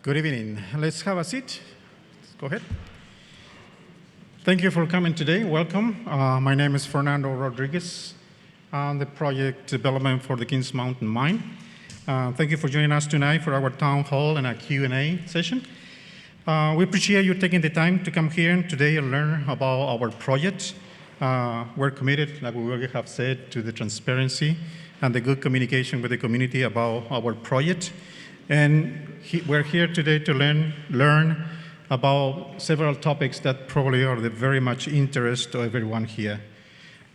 Good evening. Let's have a seat. Go ahead. Thank you for coming today. Welcome. My name is Fernando Rodriguez. I'm the project development for the Kings Mountain Mine. Thank you for joining us tonight for our town hall and a Q&A session. We appreciate you taking the time to come here today and learn about our project. We're committed, like we already have said, to the transparency and the good communication with the community about our project. And we're here today to learn about several topics that probably are of very much interest to everyone here.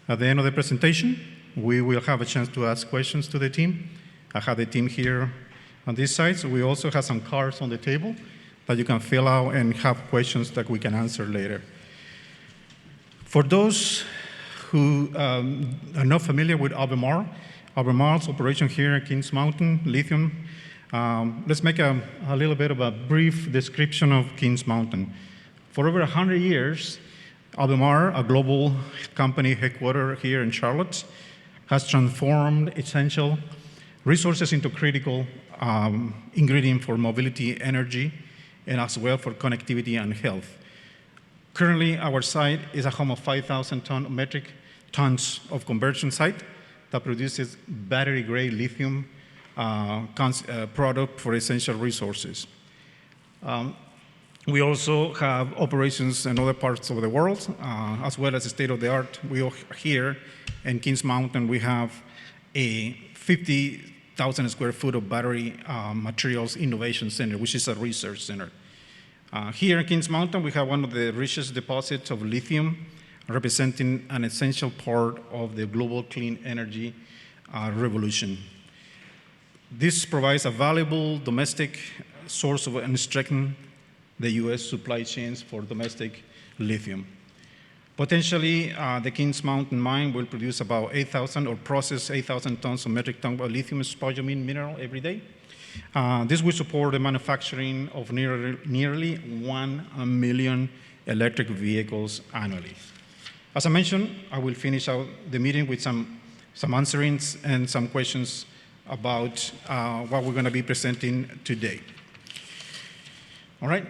At the end of the presentation, we will have a chance to ask questions to the team. I have the team here on this side, so we also have some cards on the table that you can fill out and have questions that we can answer later. For those who are not familiar with Albemarle's operation here at Kings Mountain Lithium, let's make a little bit of a brief description of Kings Mountain. For over 100 years, Albemarle, a global company headquartered here in Charlotte, has transformed essential resources into critical ingredient for mobility, energy, and as well for connectivity and health. Currently, our site is a home of 5,000 metric tons of conversion site that produces battery-grade lithium product for essential resources. We also have operations in other parts of the world, as well as state-of-the-art. We are here in Kings Mountain. We have a 50,000 square foot of battery materials innovation center, which is a research center. Here in Kings Mountain, we have one of the richest deposits of lithium, representing an essential part of the global clean energy revolution. This provides a valuable domestic source of and strengthens the U.S. supply chains for domestic lithium. Potentially, the Kings Mountain mine will produce about 8,000 or process 8,000 tons of metric ton of lithium spodumene mineral every day. This will support the manufacturing of nearly 1 million electric vehicles annually. As I mentioned, I will finish out the meeting with some answerings and some questions about what we're going to be presenting today. All right.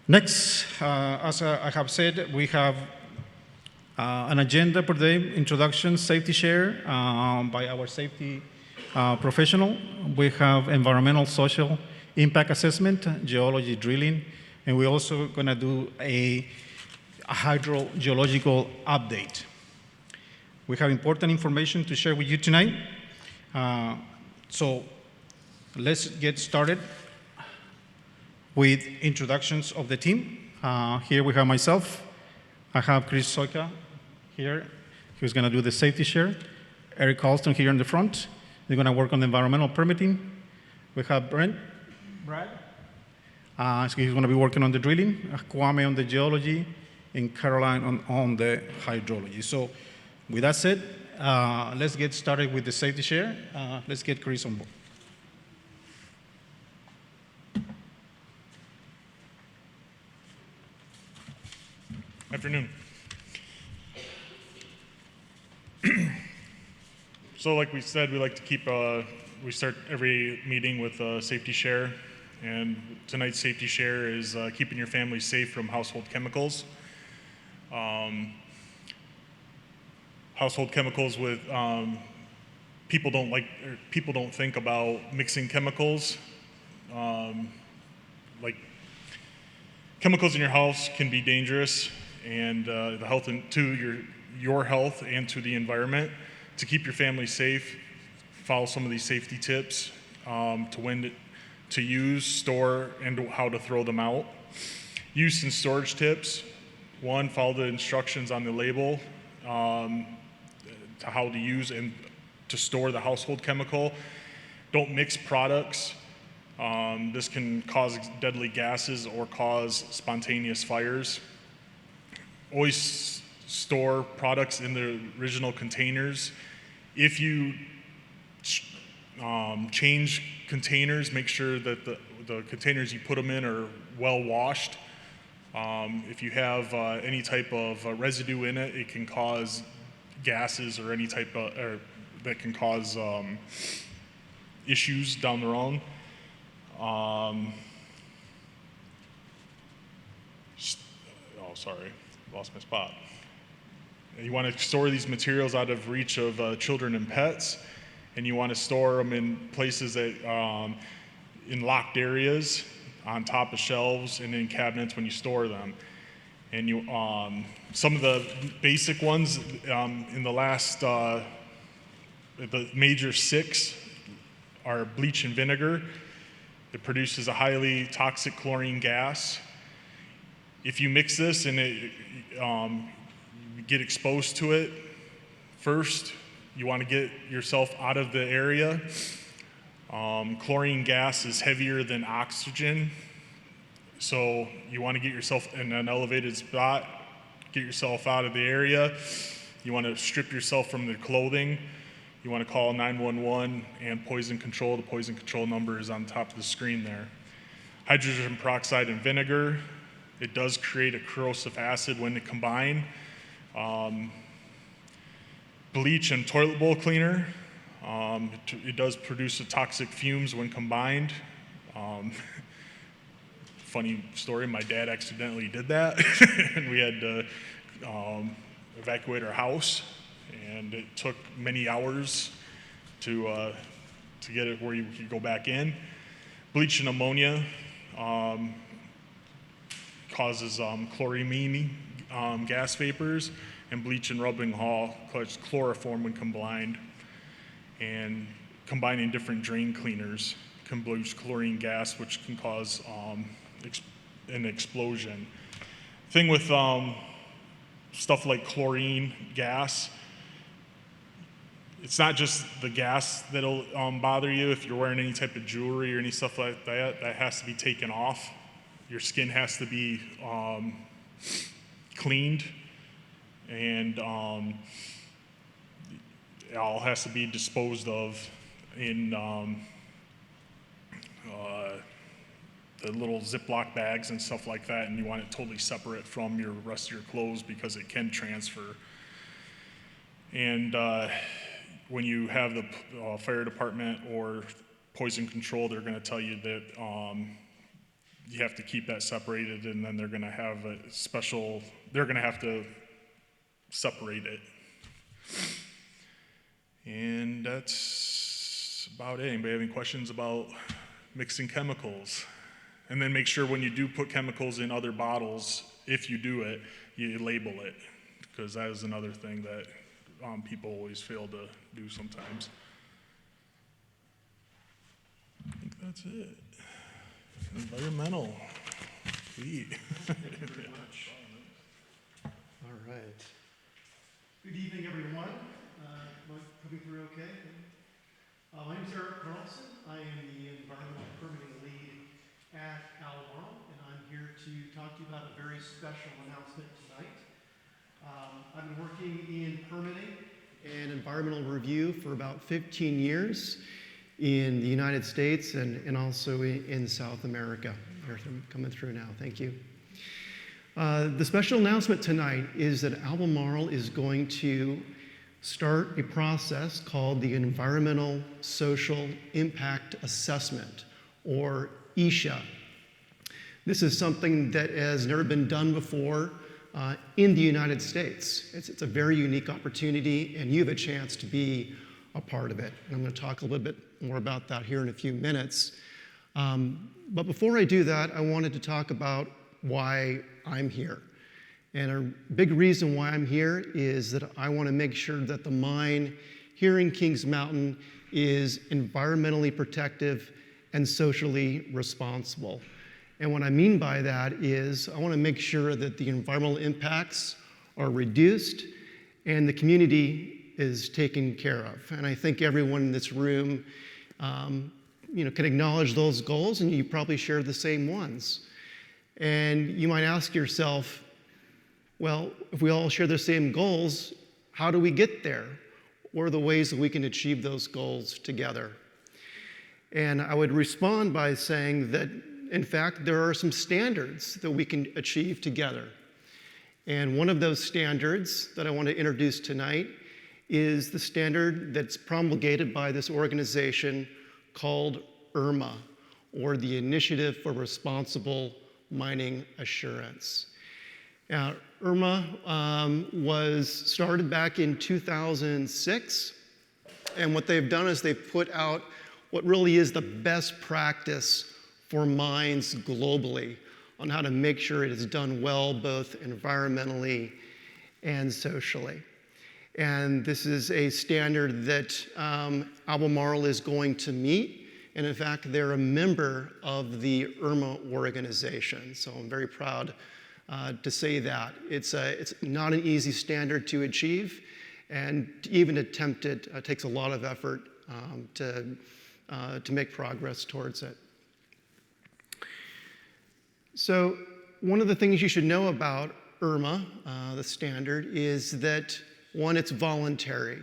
Next, as I have said, we have an agenda for the introduction, safety share by our safety professional. We have environmental social impact assessment, geology drilling, and we're also going to do a hydrogeological update. We have important information to share with you tonight. So let's get started with introductions of the team. Here we have myself. I have Chris Soika here, who's going to do the safety share. Eric Carlston here in the front. They're going to work on the environmental permitting. We have Brad. He's going to be working on the drilling. Kwame on the geology, and Caroline on the hydrology. So with that said, let's get started with the safety share. Let's get Chris on board. Afternoon. So like we said, we like to keep, we start every meeting with a safety share. And tonight's safety share is keeping your family safe from household chemicals. Household chemicals with people don't think about mixing chemicals. Like chemicals in your house can be dangerous, and the health to your health and to the environment. To keep your family safe, follow some of these safety tips to when to use, store, and how to throw them out. Use and storage tips. One, follow the instructions on the label. To how to use and to store the household chemical. Don't mix products. This can cause deadly gases or cause spontaneous fires. Always store products in the original containers. If you change containers, make sure that the containers you put them in are well washed. If you have any type of residue in it, it can cause gases or any type of, or that can cause issues down the road. Sorry, lost my spot. You want to store these materials out of reach of children and pets, and you want to store them in places that, in locked areas, on top of shelves and in cabinets when you store them. And you, some of the basic ones in the last, the major 6 are bleach and vinegar. It produces a highly toxic chlorine gas. If you mix this and you get exposed to it, first you want to get yourself out of the area. Chlorine gas is heavier than oxygen, so you want to get yourself in an elevated spot, get yourself out of the area. You want to strip yourself from the clothing. You want to call 911 and poison control. The poison control number is on top of the screen there. Hydrogen peroxide and vinegar. It does create a corrosive acid when they combine. Bleach and toilet bowl cleaner. It does produce toxic fumes when combined. Funny story, my dad accidentally did that, and we had to evacuate our house, and it took many hours to get it where you could go back in. Bleach and ammonia causes chloramine gas vapors, and bleach and rubbing alcohol causes chloroform when combined. And combining different drain cleaners can produce chlorine gas, which can cause an explosion. Thing with stuff like chlorine gas, it's not just the gas that'll bother you. If you're wearing any type of jewelry or any stuff like that, that has to be taken off. Your skin has to be cleaned, and it all has to be disposed of in the little Ziploc bags and stuff like that, and you want it totally separate from your rest of your clothes because it can transfer. And when you have the fire department or poison control, they're going to tell you that you have to keep that separated, and then they're going to have a special, they're going to have to separate it. And that's about it. Anybody have any questions about mixing chemicals? And then make sure when you do put chemicals in other bottles, if you do it, you label it, because that is another thing that people always fail to do sometimes. I think that's it. Environmental. Sweet. Thank you very much. All right. Good evening, everyone. Am I coming through okay? My name is Eric Carlson. I am the environmental permitting lead at Albemarle, and I'm here to talk to you about a very special announcement tonight. I've been working in permitting and environmental review for about 15 years in the United States and also in South America. They're coming through now. Thank you. The special announcement tonight is that Albemarle is going to start a process called the Environmental Social Impact Assessment, or ESHA. This is something that has never been done before in the United States. It's a very unique opportunity, and you have a chance to be a part of it. And I'm going to talk a little bit more about that here in a few minutes. But before I do that, I wanted to talk about why I'm here. And a big reason why I'm here is that I want to make sure that the mine here in Kings Mountain is environmentally protective and socially responsible. And what I mean by that is I want to make sure that the environmental impacts are reduced and the community is taken care of. And I think everyone in this room can acknowledge those goals, and you probably share the same ones. And you might ask yourself, well, if we all share the same goals, how do we get there? What are the ways that we can achieve those goals together? And I would respond by saying that, in fact, there are some standards that we can achieve together. And one of those standards that I want to introduce tonight is the standard that's promulgated by this organization called IRMA, or the Initiative for Responsible Mining Assurance. Now, IRMA was started back in 2006, and what they've done is they've put out what really is the best practice for mines globally on how to make sure it is done well, both environmentally and socially. And this is a standard that Albemarle is going to meet. And in fact, they're a member of the IRMA organization. So I'm very proud to say that. It's not an easy standard to achieve. And to even attempt it takes a lot of effort to make progress towards it. So one of the things you should know about IRMA, the standard, is that, one, it's voluntary.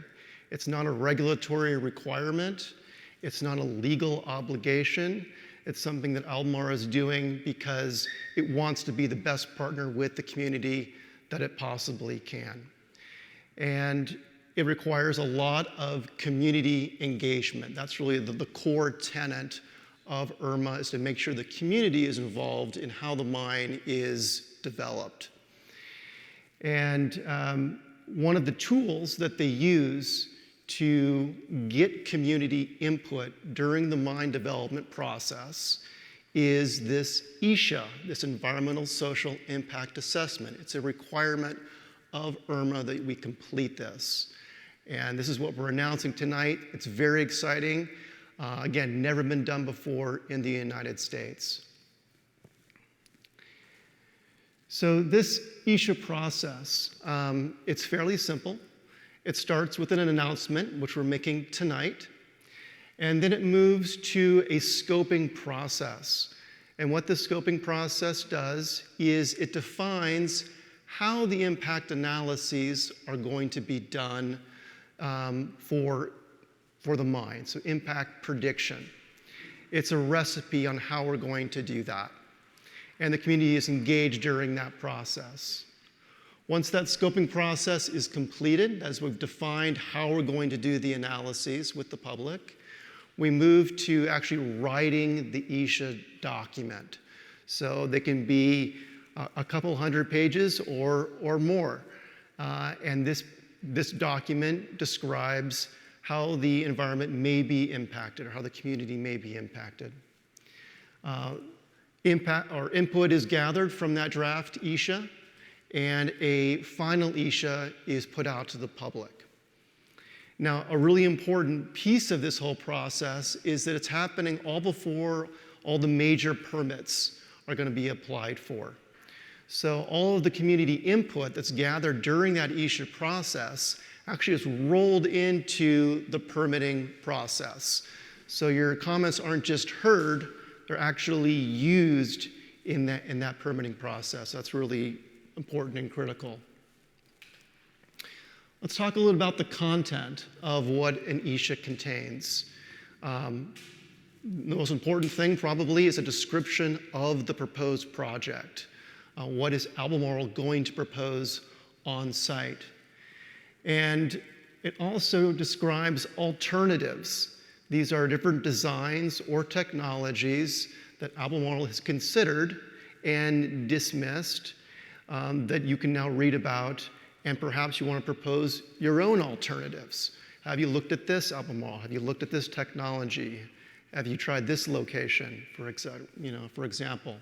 It's not a regulatory requirement. It's not a legal obligation. It's something that Albemarle is doing because it wants to be the best partner with the community that it possibly can. And it requires a lot of community engagement. That's really the core tenet of IRMA, is to make sure the community is involved in how the mine is developed. And one of the tools that they use to get community input during the mine development process is this ESHA, this Environmental Social Impact Assessment. It's a requirement of IRMA that we complete this. And this is what we're announcing tonight. It's very exciting. Again, never been done before in the United States. So this ESHA process, it's fairly simple. It starts with an announcement, which we're making tonight, and then it moves to a scoping process. And what the scoping process does is it defines how the impact analyses are going to be done for the mine, so impact prediction. It's a recipe on how we're going to do that. And the community is engaged during that process. Once that scoping process is completed, as we've defined how we're going to do the analyses with the public, we move to actually writing the ESHA document. So they can be a couple hundred pages or more. And this document describes how the environment may be impacted, or how the community may be impacted. Input is gathered from that draft ESHA, and a final ESHA is put out to the public. Now, a really important piece of this whole process is that it's happening all before all the major permits are going to be applied for. So all of the community input that's gathered during that ESHA process actually is rolled into the permitting process. So your comments aren't just heard, they're actually used in that permitting process. That's really important and critical. Let's talk a little about the content of what an ESHA contains. The most important thing probably is a description of the proposed project. What is Albemarle going to propose on site? And it also describes alternatives. These are different designs or technologies that Albemarle has considered and dismissed that you can now read about, and perhaps you want to propose your own alternatives. Have you looked at this, Albemarle? Have you looked at this technology? Have you tried this location, for example?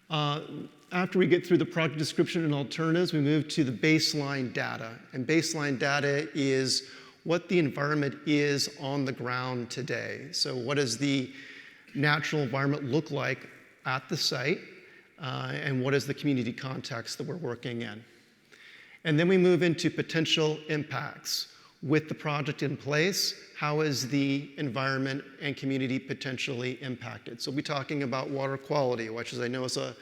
After we get through the project description and alternatives, we move to the baseline data. And baseline data is what the environment is on the ground today. So what does the natural environment look like at the site? And what is the community context that we're working in? And then we move into potential impacts. With the project in place, how is the environment and community potentially impacted? So we'll be talking about water quality, which, as I know, is a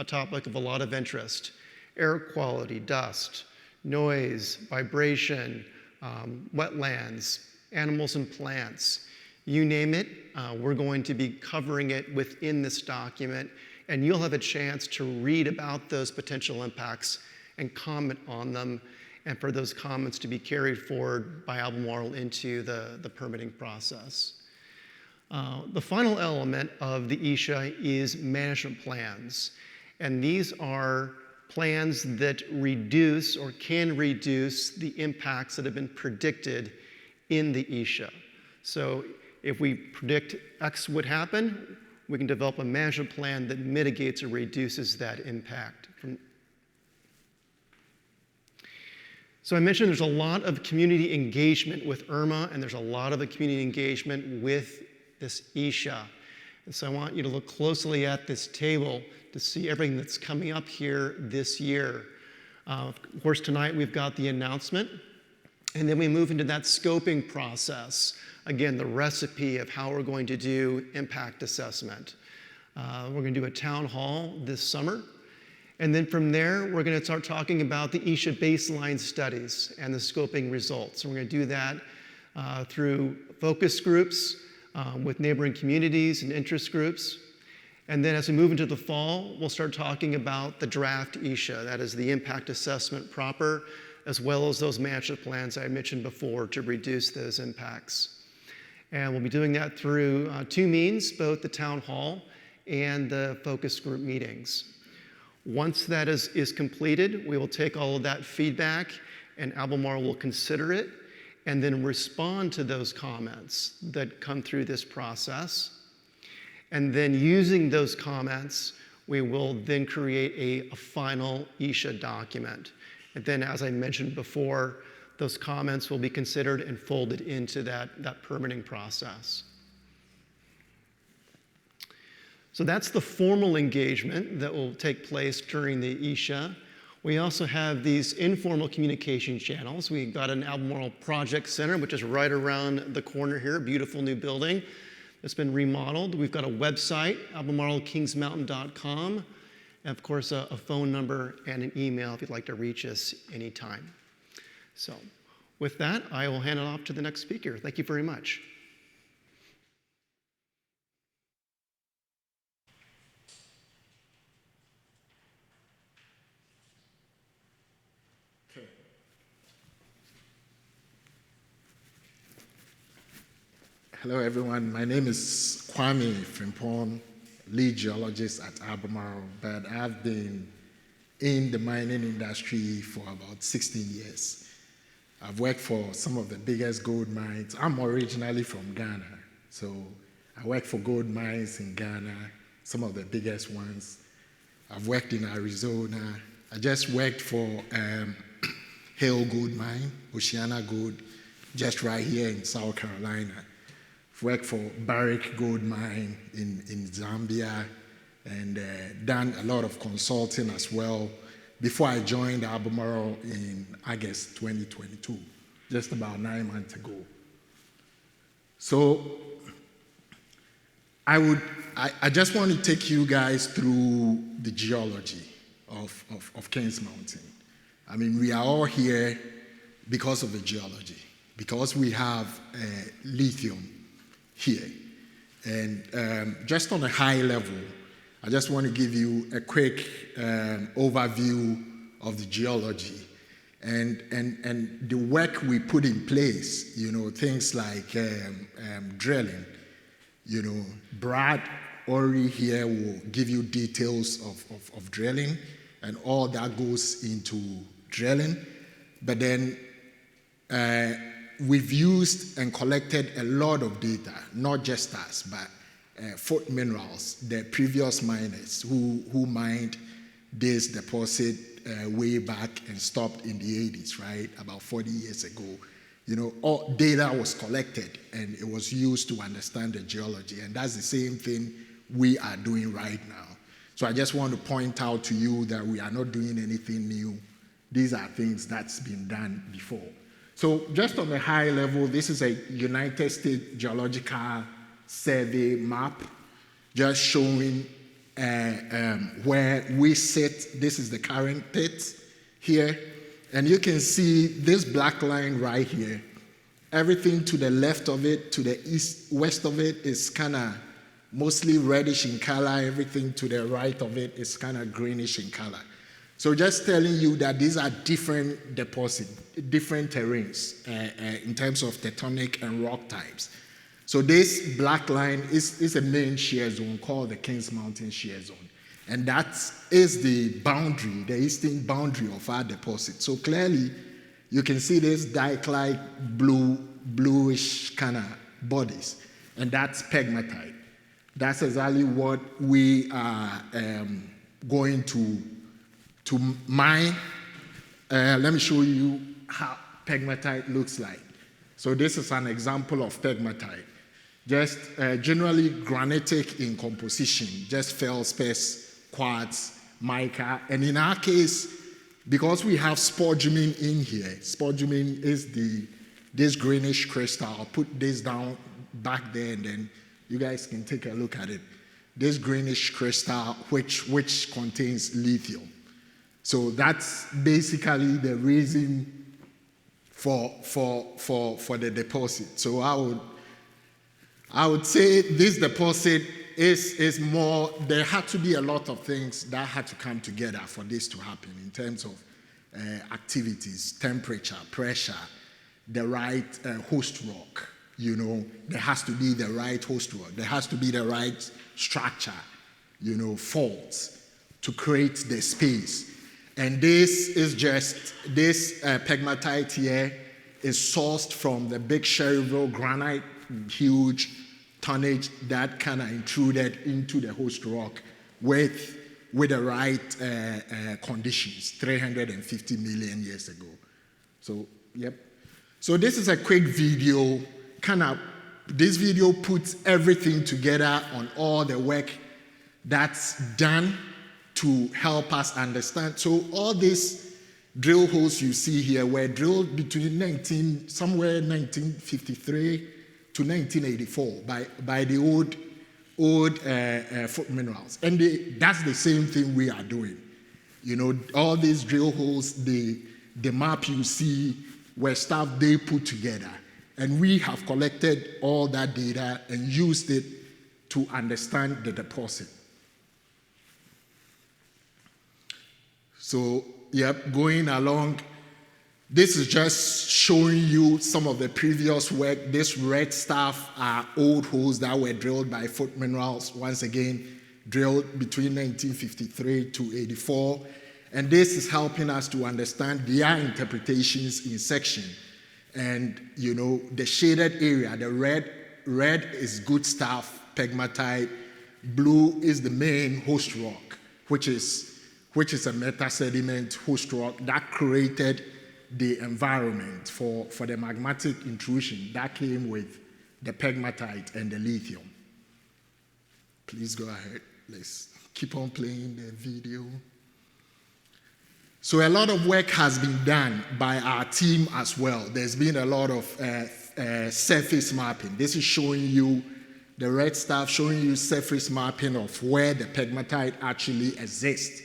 topic of a lot of interest. Air quality, dust, noise, vibration, wetlands, animals and plants. You name it, we're going to be covering it within this document, and you'll have a chance to read about those potential impacts and comment on them, and for those comments to be carried forward by Albemarle into the permitting process. The final element of the ISHA is management plans. And these are plans that reduce or can reduce the impacts that have been predicted in the ISHA. So if we predict X would happen, we can develop a management plan that mitigates or reduces that impact. So I mentioned there's a lot of community engagement with IRMA, and there's a lot of community engagement with this ISHA. And so I want you to look closely at this table to see everything that's coming up here this year. Of course, tonight we've got the announcement, and then we move into that scoping process. Again, the recipe of how we're going to do impact assessment. We're going to do a town hall this summer. And then from there, we're going to start talking about the ISHA baseline studies and the scoping results. And we're going to do that through focus groups with neighboring communities and interest groups. And then as we move into the fall, we'll start talking about the draft ISHA, that is the impact assessment proper, as well as those management plans I mentioned before to reduce those impacts. And we'll be doing that through two means, both the town hall and the focus group meetings. Once that is completed, we will take all of that feedback and Albemarle will consider it and then respond to those comments that come through this process. And then using those comments, we will then create a final ISHA document. And then, as I mentioned before, those comments will be considered and folded into that permitting process. So that's the formal engagement that will take place during the ISHA. We also have these informal communication channels. We've got an Albemarle Project Center, which is right around the corner here, a beautiful new building that's been remodeled. We've got a website, albemarlekingsmountain.com, and of course a phone number and an email if you'd like to reach us anytime. So with that, I will hand it off to the next speaker. Thank you very much. Hello, everyone. My name is Kwame Frimpong, lead geologist at Albemarle, but I've been in the mining industry for about 16 years. I've worked for some of the biggest gold mines. I'm originally from Ghana, so I worked for gold mines in Ghana, some of the biggest ones. I've worked in Arizona. I just worked for Hale Gold Mine, Oceana Gold, just right here in South Carolina. I've worked for Barrick Gold Mine in Zambia and done a lot of consulting as well before I joined Albemarle in August 2022, just about 9 months ago. So I just want to take you guys through the geology of Kings Mountain. I mean, we are all here because of the geology, because we have lithium here. And just on a high level, I just want to give you a quick overview of the geology and the work we put in place, you know, things like drilling. You know, Brad Ori here will give you details of drilling and all that goes into drilling. But then we've used and collected a lot of data, not just us, but Fort Minerals, the previous miners who mined this deposit way back and stopped in the 80s, right, about 40 years ago. You know, all data was collected and it was used to understand the geology, and that's the same thing we are doing right now. So I just want to point out to you that we are not doing anything new. These are things that's been done before. So just on a high level, this is a United States Geological Survey map, just showing where we sit. This is the current pit here. And you can see this black line right here. Everything to the left of it, to the east, west of it is kind of mostly reddish in color. Everything to the right of it is kind of greenish in color. So just telling you that these are different deposits, different terrains in terms of tectonic and rock types. So this black line is a main shear zone called the Kings Mountain Shear Zone. And that is the boundary, the eastern boundary of our deposit. So clearly, you can see this dike-like bluish kind of bodies. And that's pegmatite. That's exactly what we are going to mine. Let me show you how pegmatite looks like. So this is an example of pegmatite. Just generally granitic in composition, just feldspar, quartz, mica, and in our case, because we have spodumene in here, spodumene is this greenish crystal. I'll put this down back there, and then you guys can take a look at it. This greenish crystal, which contains lithium. So that's basically the reason for the deposit. So I would say this deposit is more, there had to be a lot of things that had to come together for this to happen in terms of activities, temperature, pressure, the right host rock. There has to be the right host rock. There has to be the right structure, faults to create the space. And this is just, this pegmatite here is sourced from the big Sherryville granite, huge tonnage that kind of intruded into the host rock with the right conditions 350 million years ago. So, yep. So this is a quick video, this video puts everything together on all the work that's done to help us understand. So all these drill holes you see here were drilled between somewhere 1953 to 1984 by the old foot minerals. And that's the same thing we are doing. All these drill holes, the map you see were stuff they put together. And we have collected all that data and used it to understand the deposit. So, yep, going along, this is just showing you some of the previous work. This red stuff are old holes that were drilled by Foot Minerals, once again, drilled between 1953 to 84. And this is helping us to understand their interpretations in section. And, the shaded area, the red is good stuff, pegmatite. Blue is the main host rock, which is a meta-sediment host rock that created the environment for the magmatic intrusion that came with the pegmatite and the lithium. Please go ahead. Let's keep on playing the video. So a lot of work has been done by our team as well. There's been a lot of surface mapping. This is showing you the red stuff, showing you surface mapping of where the pegmatite actually exists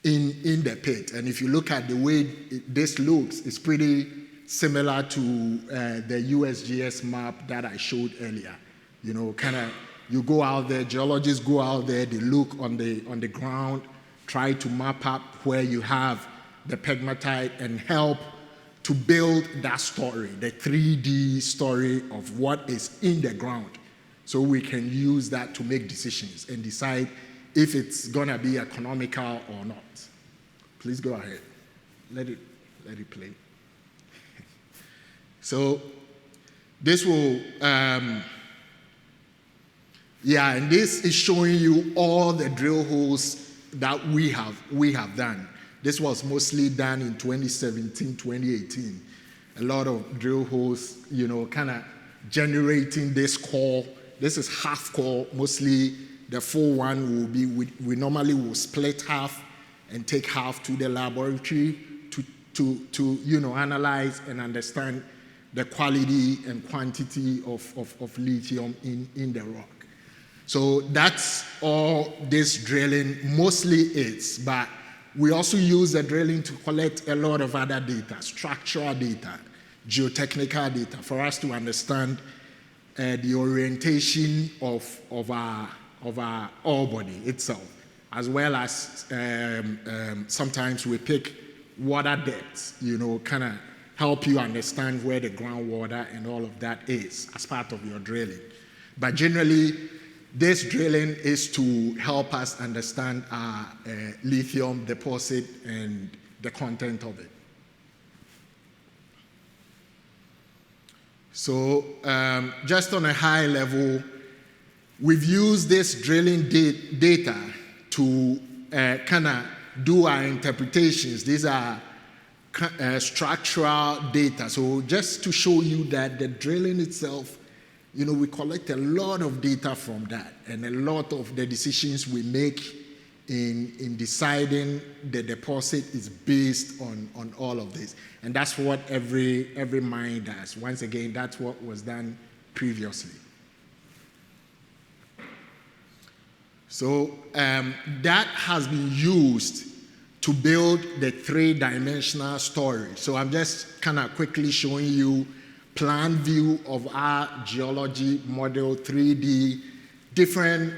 in the pit. And if you look at the way this looks, it's pretty similar to the USGS map that I showed earlier. You go out there, geologists go out there, they look on the ground, try to map up where you have the pegmatite and help to build that story, the 3D story of what is in the ground. So we can use that to make decisions and decide if it's gonna be economical or not. Please go ahead. Let it play. So this will, and this is showing you all the drill holes that we have done. This was mostly done in 2017, 2018. A lot of drill holes, kind of generating this core. This is half core. Mostly the full one will be, we normally will split half and take half to the laboratory to analyze and understand the quality and quantity of lithium in the rock. So that's all this drilling mostly is, but we also use the drilling to collect a lot of other data, structural data, geotechnical data, for us to understand the orientation of our ore body itself, as well as sometimes we pick water depths, kind of help you understand where the groundwater and all of that is as part of your drilling. But generally, this drilling is to help us understand our lithium deposit and the content of it. So just on a high level, we've used this drilling data to kind of do our interpretations. These are structural data. So just to show you that the drilling itself, we collect a lot of data from that, and a lot of the decisions we make in deciding the deposit is based on all of this. And that's what every mine does. Once again, that's what was done previously. So that has been used to build the three-dimensional story. So I'm just kind of quickly showing you plan view of our geology model, 3D, different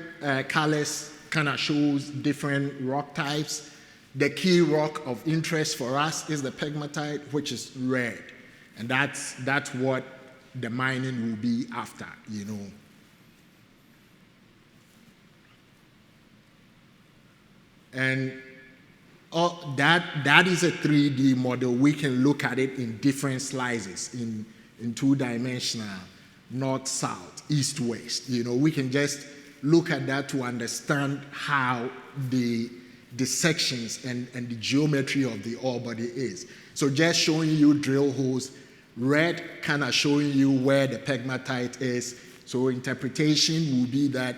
colors kind of shows different rock types. The key rock of interest for us is the pegmatite, which is red. And that's what the mining will be after, And that is a 3D model. We can look at it in different slices, in two-dimensional, north, south, east, west. We can just look at that to understand how the sections and the geometry of the ore body is. So just showing you drill holes, red kind of showing you where the pegmatite is. So interpretation will be that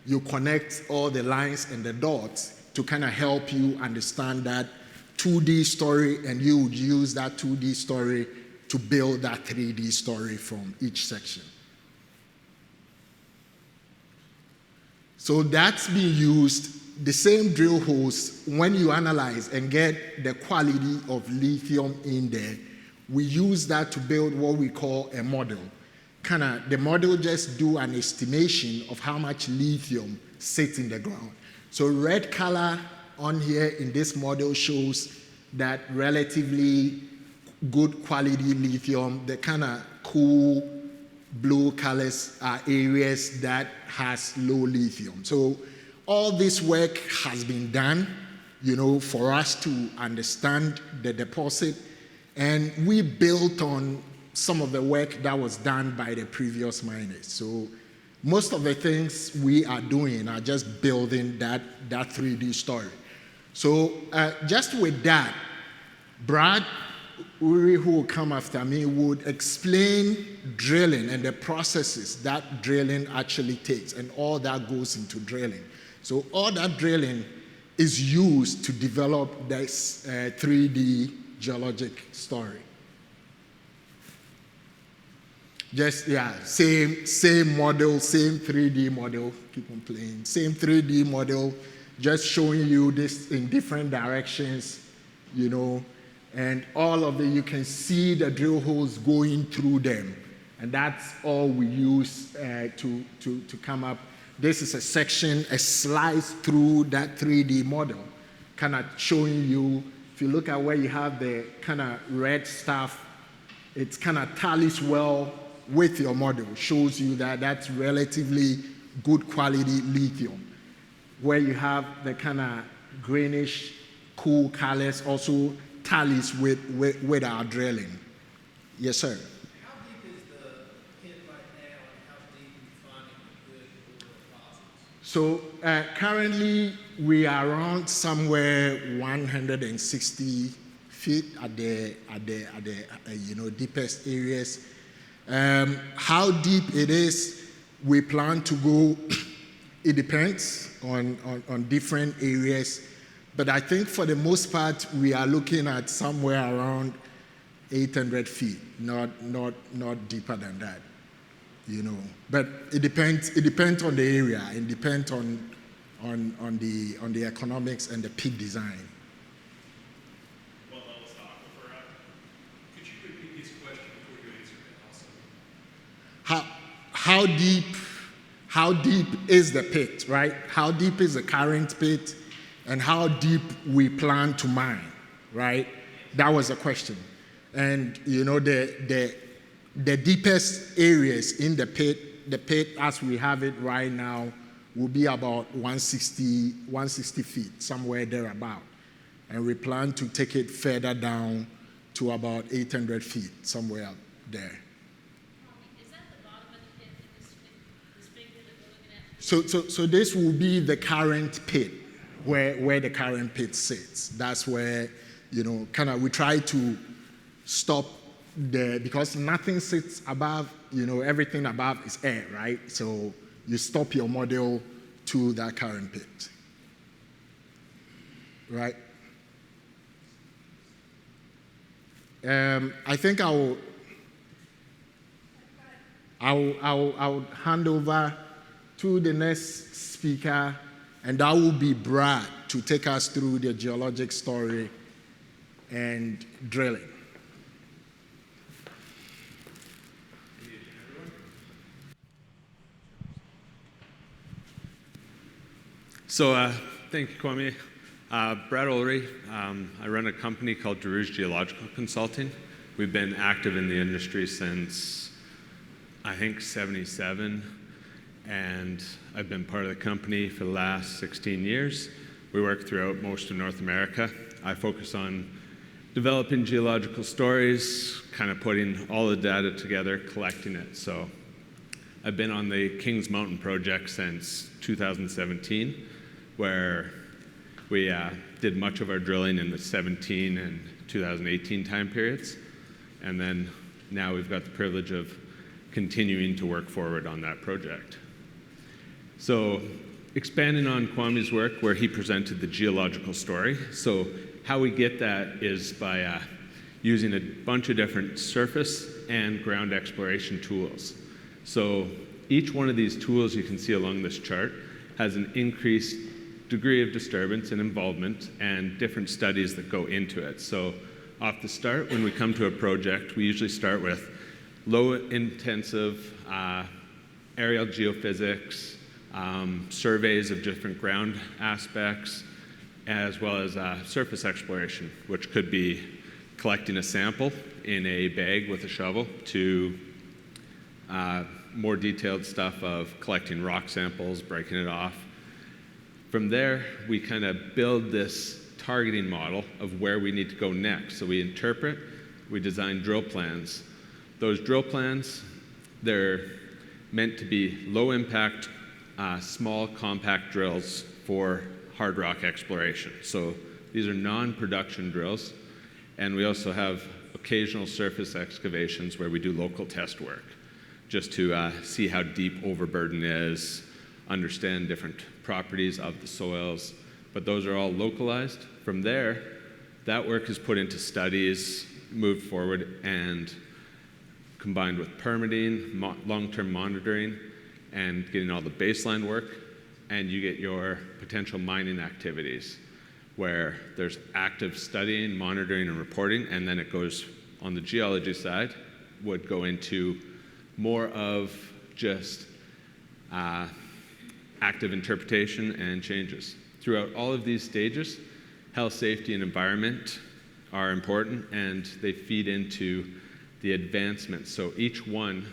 you connect all the lines and the dots to kind of help you understand that 2D story, and you would use that 2D story to build that 3D story from each section. So that's being used, the same drill holes, when you analyze and get the quality of lithium in there, we use that to build what we call a model. The model just do an estimation of how much lithium sits in the ground. So red color on here in this model shows that relatively good quality lithium. The kind of cool blue colors are areas that has low lithium. So all this work has been done, for us to understand the deposit, and we built on some of the work that was done by the previous miners. So most of the things we are doing are just building that 3D story. So just with that, Brad Uri, who will come after me, would explain drilling and the processes that drilling actually takes and all that goes into drilling. So all that drilling is used to develop this 3D geologic story. Just, same model, same 3D model, keep on playing, same 3D model, just showing you this in different directions, and all of you can see the drill holes going through them. And that's all we use to come up. This is a section, a slice through that 3D model, kind of showing you, if you look at where you have the kind of red stuff, it's kind of tallies well with your model, shows you that that's relatively good quality lithium. Where you have the kind of greenish, cool colors also tallies with our drilling. Yes, sir. How deep is the pit right now, and how deep are you finding the good ore deposits? So currently we are around somewhere 160 feet at the deepest areas. How deep it is, we plan to go. It depends on different areas, but I think for the most part we are looking at somewhere around 800 feet, not deeper than that, But it depends on the area. It depends on the economics and the pit design. Well, let's talk. Could you repeat this question before you answer it also? How deep is the pit, right? How deep is the current pit, and how deep we plan to mine, right? That was the question. And the deepest areas in the pit as we have it right now will be about 160 feet, somewhere thereabout. And we plan to take it further down to about 800 feet, somewhere out there. Is that the bottom of the pit in this figure that we're looking at? So this will be the current pit, where the current pit sits. That's where, we try to stop because nothing sits above, everything above is air, right? So you stop your model to that current pit, right? I think I'll hand over to the next speaker, and that will be Brad, to take us through the geologic story and drilling. So thank you, Kwame. Brad Ulrey. I run a company called DeRouge Geological Consulting. We've been active in the industry since, I think, 77, and I've been part of the company for the last 16 years. We work throughout most of North America. I focus on developing geological stories, kind of putting all the data together, collecting it. So I've been on the Kings Mountain project since 2017, where we did much of our drilling in the 17 and 2018 time periods. And then now we've got the privilege of continuing to work forward on that project. So expanding on Kwame's work where he presented the geological story. So how we get that is by using a bunch of different surface and ground exploration tools. So each one of these tools you can see along this chart has an increased degree of disturbance and involvement and different studies that go into it. So off the start, when we come to a project, we usually start with low intensive aerial geophysics, surveys of different ground aspects, as well as surface exploration, which could be collecting a sample in a bag with a shovel, to more detailed stuff of collecting rock samples, breaking it off. From there, we kind of build this targeting model of where we need to go next. So we interpret, we design drill plans. Those drill plans, they're meant to be low impact, small compact drills for hard rock exploration. So these are non-production drills. And we also have occasional surface excavations where we do local test work, just to see how deep overburden is, understand different properties of the soils, but those are all localized. From there, that work is put into studies, moved forward, and combined with permitting, long-term monitoring, and getting all the baseline work, and you get your potential mining activities, where there's active studying, monitoring, and reporting, and then it goes on the geology side, would go into more of just active interpretation and changes. Throughout all of these stages, health, safety, and environment are important, and they feed into the advancement. So each one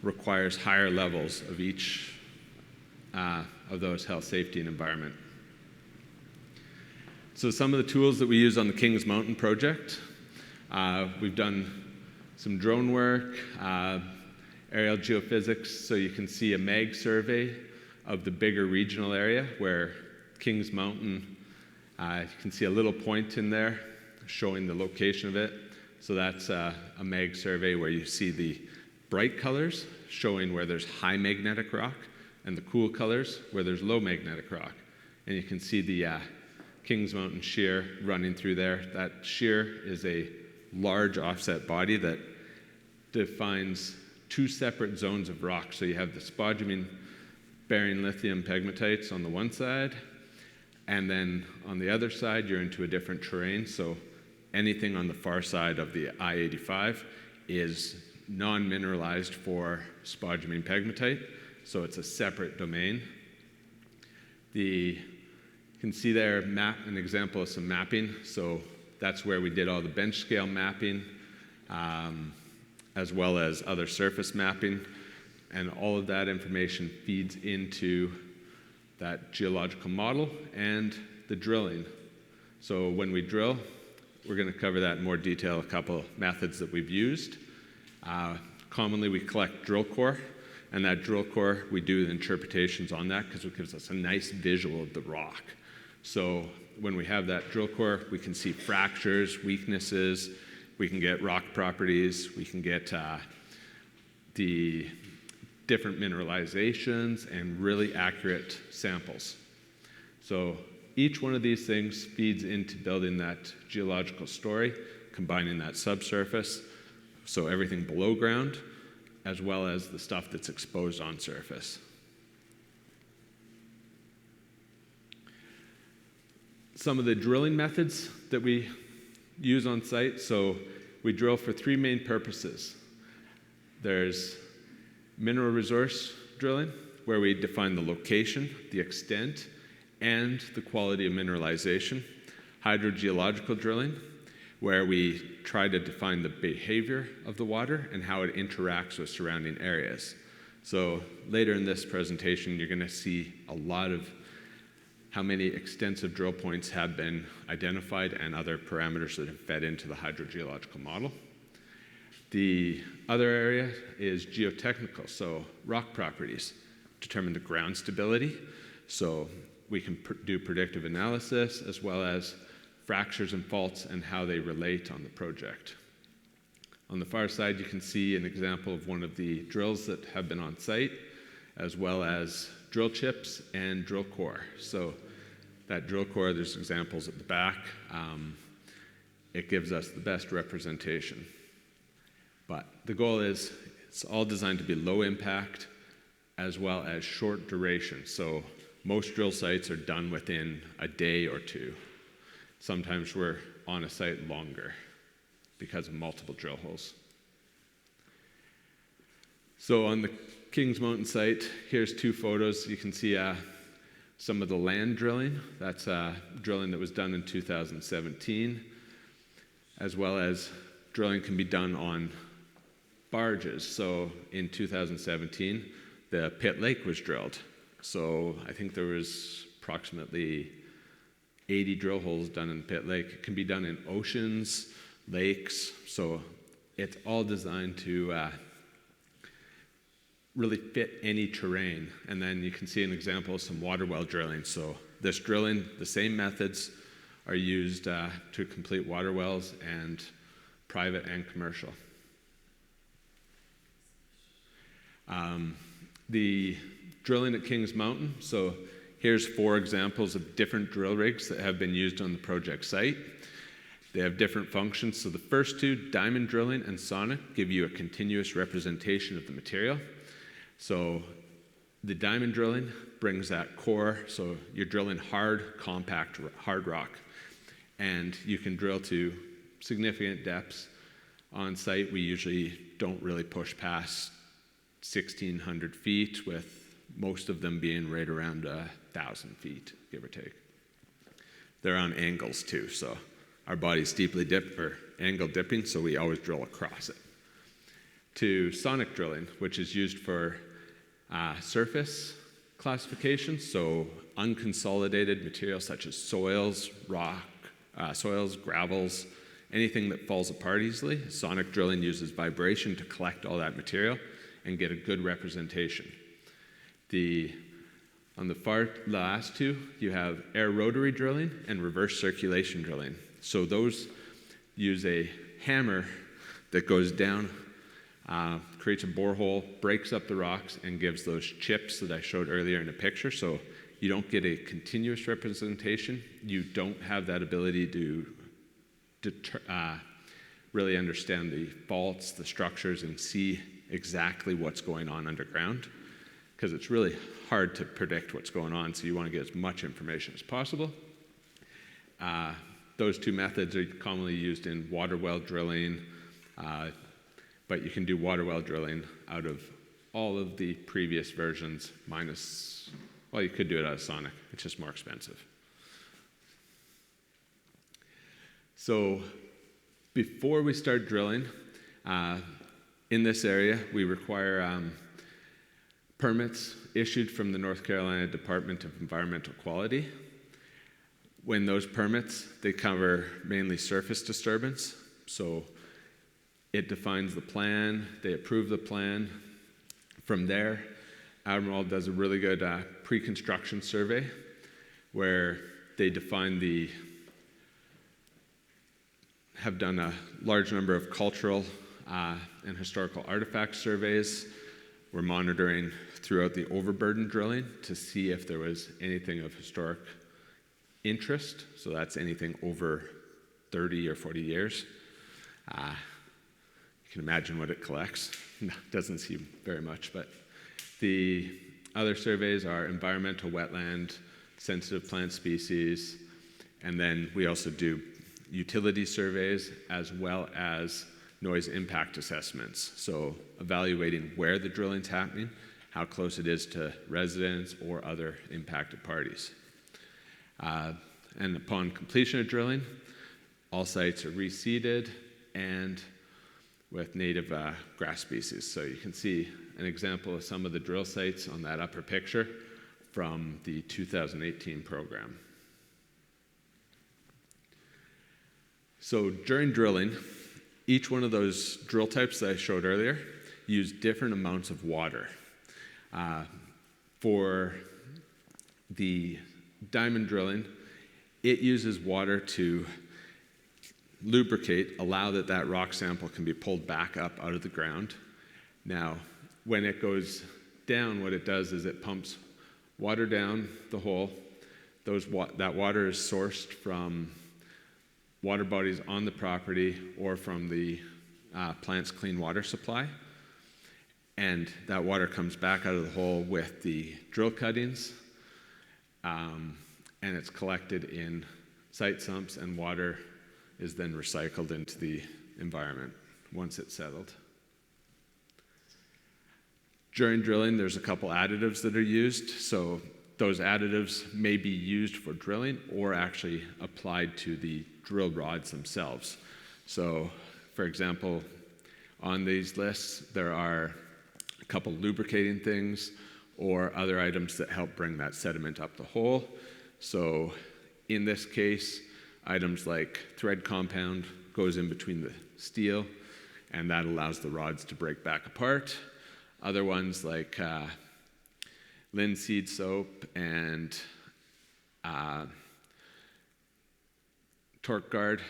requires higher levels of each of those health, safety, and environment. So some of the tools that we use on the Kings Mountain project, we've done some drone work, aerial geophysics, so you can see a mag survey of the bigger regional area where Kings Mountain, you can see a little point in there showing the location of it. So that's a mag survey where you see the bright colors showing where there's high magnetic rock, and the cool colors where there's low magnetic rock. And you can see the Kings Mountain shear running through there. That shear is a large offset body that defines two separate zones of rock. So you have the spodumene-bearing lithium pegmatites on the one side, and then on the other side, you're into a different terrain. So anything on the far side of the I-85 is non-mineralized for spodumene pegmatite, so it's a separate domain. You can see there an example of some mapping. So that's where we did all the bench scale mapping as well as other surface mapping. And all of that information feeds into that geological model and the drilling. So when we drill, we're going to cover that in more detail, a couple methods that we've used. Commonly, we collect drill core, and that drill core, we do the interpretations on that because it gives us a nice visual of the rock. So when we have that drill core, we can see fractures, weaknesses, we can get rock properties, we can get the different mineralizations and really accurate samples. So each one of these things feeds into building that geological story, combining that subsurface, so everything below ground, as well as the stuff that's exposed on surface. Some of the drilling methods that we use on site, so we drill for three main purposes. There's mineral resource drilling, where we define the location, the extent, and the quality of mineralization. Hydrogeological drilling, where we try to define the behavior of the water and how it interacts with surrounding areas. So later in this presentation, you're going to see a lot of how many extensive drill points have been identified and other parameters that have fed into the hydrogeological model. The other area is geotechnical, so rock properties determine the ground stability. So we can do predictive analysis as well as fractures and faults and how they relate on the project. On the far side, you can see an example of one of the drills that have been on site, as well as drill chips and drill core. So that drill core, there's examples at the back. It gives us the best representation. But the goal is it's all designed to be low impact as well as short duration. So most drill sites are done within a day or two. Sometimes we're on a site longer because of multiple drill holes. So on the Kings Mountain site, here's two photos. You can see some of the land drilling. That's drilling that was done in 2017, as well as drilling can be done on barges. So in 2017, the Pit Lake was drilled. So I think there was approximately 80 drill holes done in Pit Lake. It can be done in oceans, lakes, so it's all designed to really fit any terrain. And then you can see an example of some water well drilling. So this drilling, the same methods are used to complete water wells and private and commercial. The drilling at Kings Mountain, so here's 4 examples of different drill rigs that have been used on the project site. They have different functions. So the first 2, diamond drilling and sonic, give you a continuous representation of the material. So the diamond drilling brings that core, so you're drilling hard, compact, hard rock. And you can drill to significant depths. On site, we usually don't really push past 1,600 feet, with most of them being right around 1,000 feet, give or take. They're on angles too, so our body's steeply dipped or angle dipping, so we always drill across it. To sonic drilling, which is used for surface classification, so unconsolidated material such as soils, rock, soils, gravels, anything that falls apart easily. Sonic drilling uses vibration to collect all that material and get a good representation. On the far last 2, you have air rotary drilling and reverse circulation drilling. So those use a hammer that goes down, creates a borehole, breaks up the rocks, and gives those chips that I showed earlier in the picture. So you don't get a continuous representation. You don't have that ability to really understand the faults, the structures, and see exactly what's going on underground, because it's really hard to predict what's going on, so you want to get as much information as possible. Those 2 methods are commonly used in water well drilling, but you can do water well drilling out of all of the previous versions minus, well, you could do it out of sonic. It's just more expensive. So before we start drilling, In this area, we require permits issued from the North Carolina Department of Environmental Quality. When those permits, they cover mainly surface disturbance. So it defines the plan, they approve the plan. From there, Albemarle does a really good pre-construction survey where they have done a large number of cultural and historical artifact surveys. We're monitoring throughout the overburden drilling to see if there was anything of historic interest. So that's anything over 30 or 40 years. You can imagine what it collects. Doesn't seem very much, but the other surveys are environmental wetland, sensitive plant species, and then we also do utility surveys as well as noise impact assessments. So evaluating where the drilling's happening, how close it is to residents or other impacted parties. And upon completion of drilling, all sites are reseeded and with native grass species. So you can see an example of some of the drill sites on that upper picture from the 2018 program. So during drilling, each one of those drill types that I showed earlier use different amounts of water. For the diamond drilling, it uses water to lubricate, allow that rock sample can be pulled back up out of the ground. Now, when it goes down, what it does is it pumps water down the hole. That water is sourced from water bodies on the property or from the plant's clean water supply. And that water comes back out of the hole with the drill cuttings, and it's collected in site sumps, and water is then recycled into the environment once it's settled. During drilling, there's a couple additives that are used. So those additives may be used for drilling or actually applied to the drill rods themselves. So, for example, on these lists, there are a couple lubricating things or other items that help bring that sediment up the hole. So in this case, items like thread compound goes in between the steel, and that allows the rods to break back apart. Other ones like linseed soap and torque guard,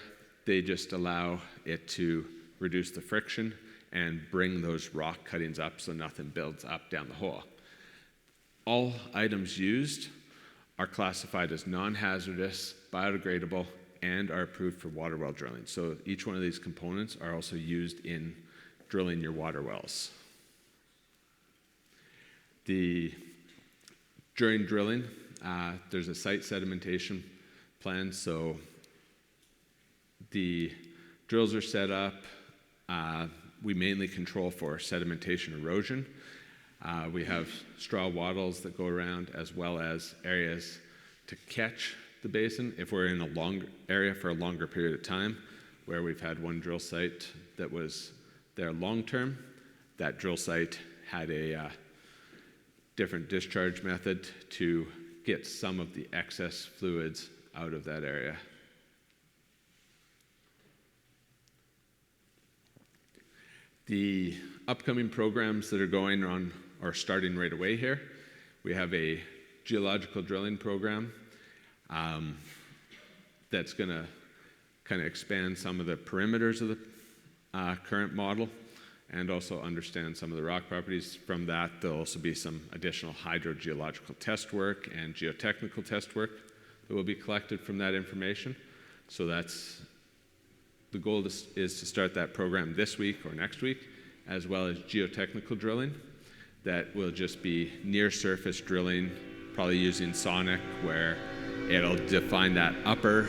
they just allow it to reduce the friction and bring those rock cuttings up so nothing builds up down the hole. All items used are classified as non-hazardous, biodegradable, and are approved for water well drilling. So each one of these components are also used in drilling your water wells. During drilling, there's a site sedimentation plan. So the drills are set up. We mainly control for sedimentation erosion. We have straw wattles that go around, as well as areas to catch the basin if we're in a long area for a longer period of time, where we've had one drill site that was there long term. That drill site had a different discharge method to get some of the excess fluids out of that area. The upcoming programs that are going on are starting right away here. We have a geological drilling program that's going to kind of expand some of the perimeters of the current model and also understand some of the rock properties. From that, there'll also be some additional hydrogeological test work and geotechnical test work that will be collected from that information. So that's the goal is to start that program this week or next week, as well as geotechnical drilling. That will just be near surface drilling, probably using sonic, where it'll define that upper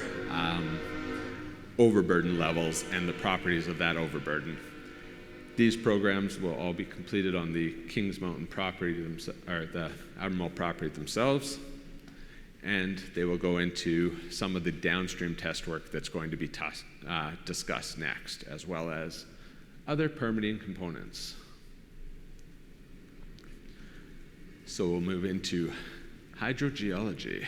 overburden levels and the properties of that overburden. These programs will all be completed on the Kings Mountain property, or the Albemarle property themselves, and they will go into some of the downstream test work that's going to be discussed next, as well as other permitting components. So we'll move into hydrogeology.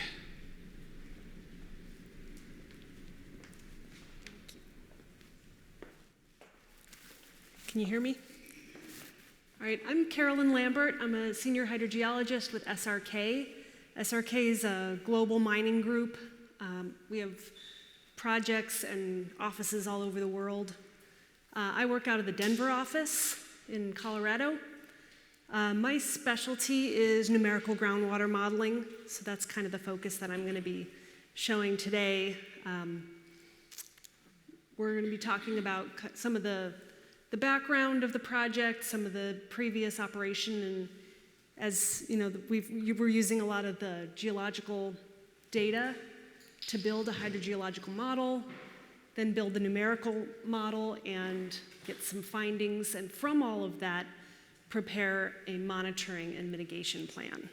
Can you hear me? All right, I'm Carolyn Lambert. I'm a senior hydrogeologist with SRK. SRK is a global mining group. We have projects and offices all over the world. I work out of the Denver office in Colorado. My specialty is numerical groundwater modeling, so that's kind of the focus that I'm going to be showing today. We're going to be talking about some of the background of the project, some of the previous operation, and as you know, we're using a lot of the geological data to build a hydrogeological model, then build the numerical model and get some findings, and from all of that, prepare a monitoring and mitigation plan.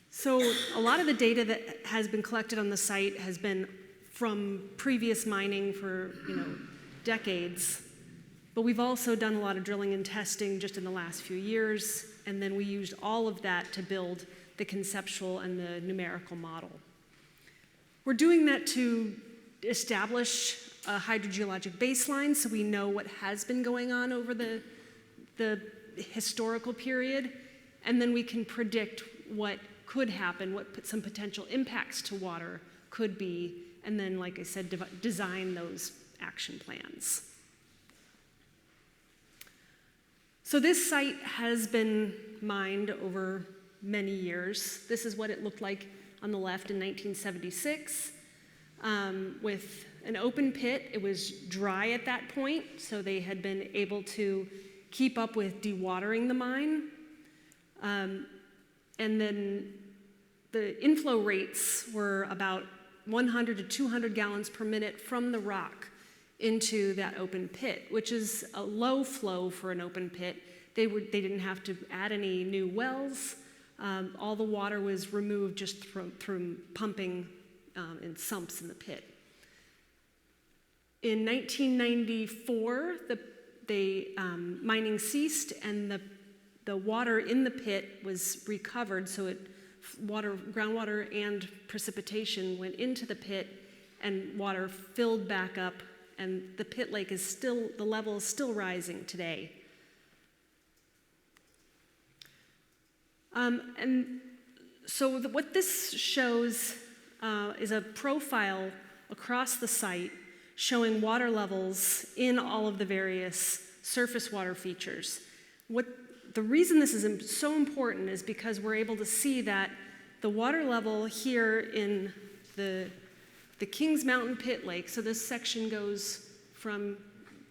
So a lot of the data that has been collected on the site has been from previous mining for decades, but we've also done a lot of drilling and testing just in the last few years, and then we used all of that to build the conceptual and the numerical model. We're doing that to establish a hydrogeologic baseline so we know what has been going on over the historical period, and then we can predict what could happen, what some potential impacts to water could be, and then, like I said, design those action plans. So this site has been mined over many years. This is what it looked like on the left in 1976 with an open pit. It was dry at that point, so they had been able to keep up with dewatering the mine. And then the inflow rates were about 100 to 200 gallons per minute from the rock into that open pit, which is a low flow for an open pit. They didn't have to add any new wells. All the water was removed just through pumping in sumps in the pit. In 1994, mining ceased, and the water in the pit was recovered, so groundwater and precipitation went into the pit, and water filled back up, and the pit lake the level is still rising today. And so what this shows is a profile across the site showing water levels in all of the various surface water features. The reason this is so important is because we're able to see that the water level here in the Kings Mountain Pit Lake, so this section goes from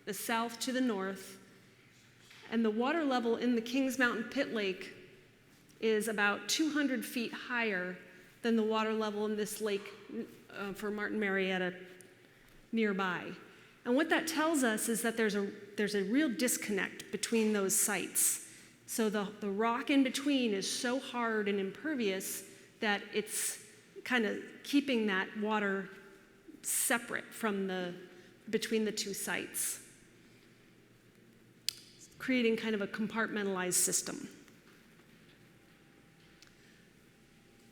the south to the north, and the water level in the Kings Mountain Pit Lake is about 200 feet higher than the water level in this lake for Martin Marietta nearby. And what that tells us is that there's a real disconnect between those sites. So the rock in between is so hard and impervious that it's kind of keeping that water separate between the two sites, creating kind of a compartmentalized system.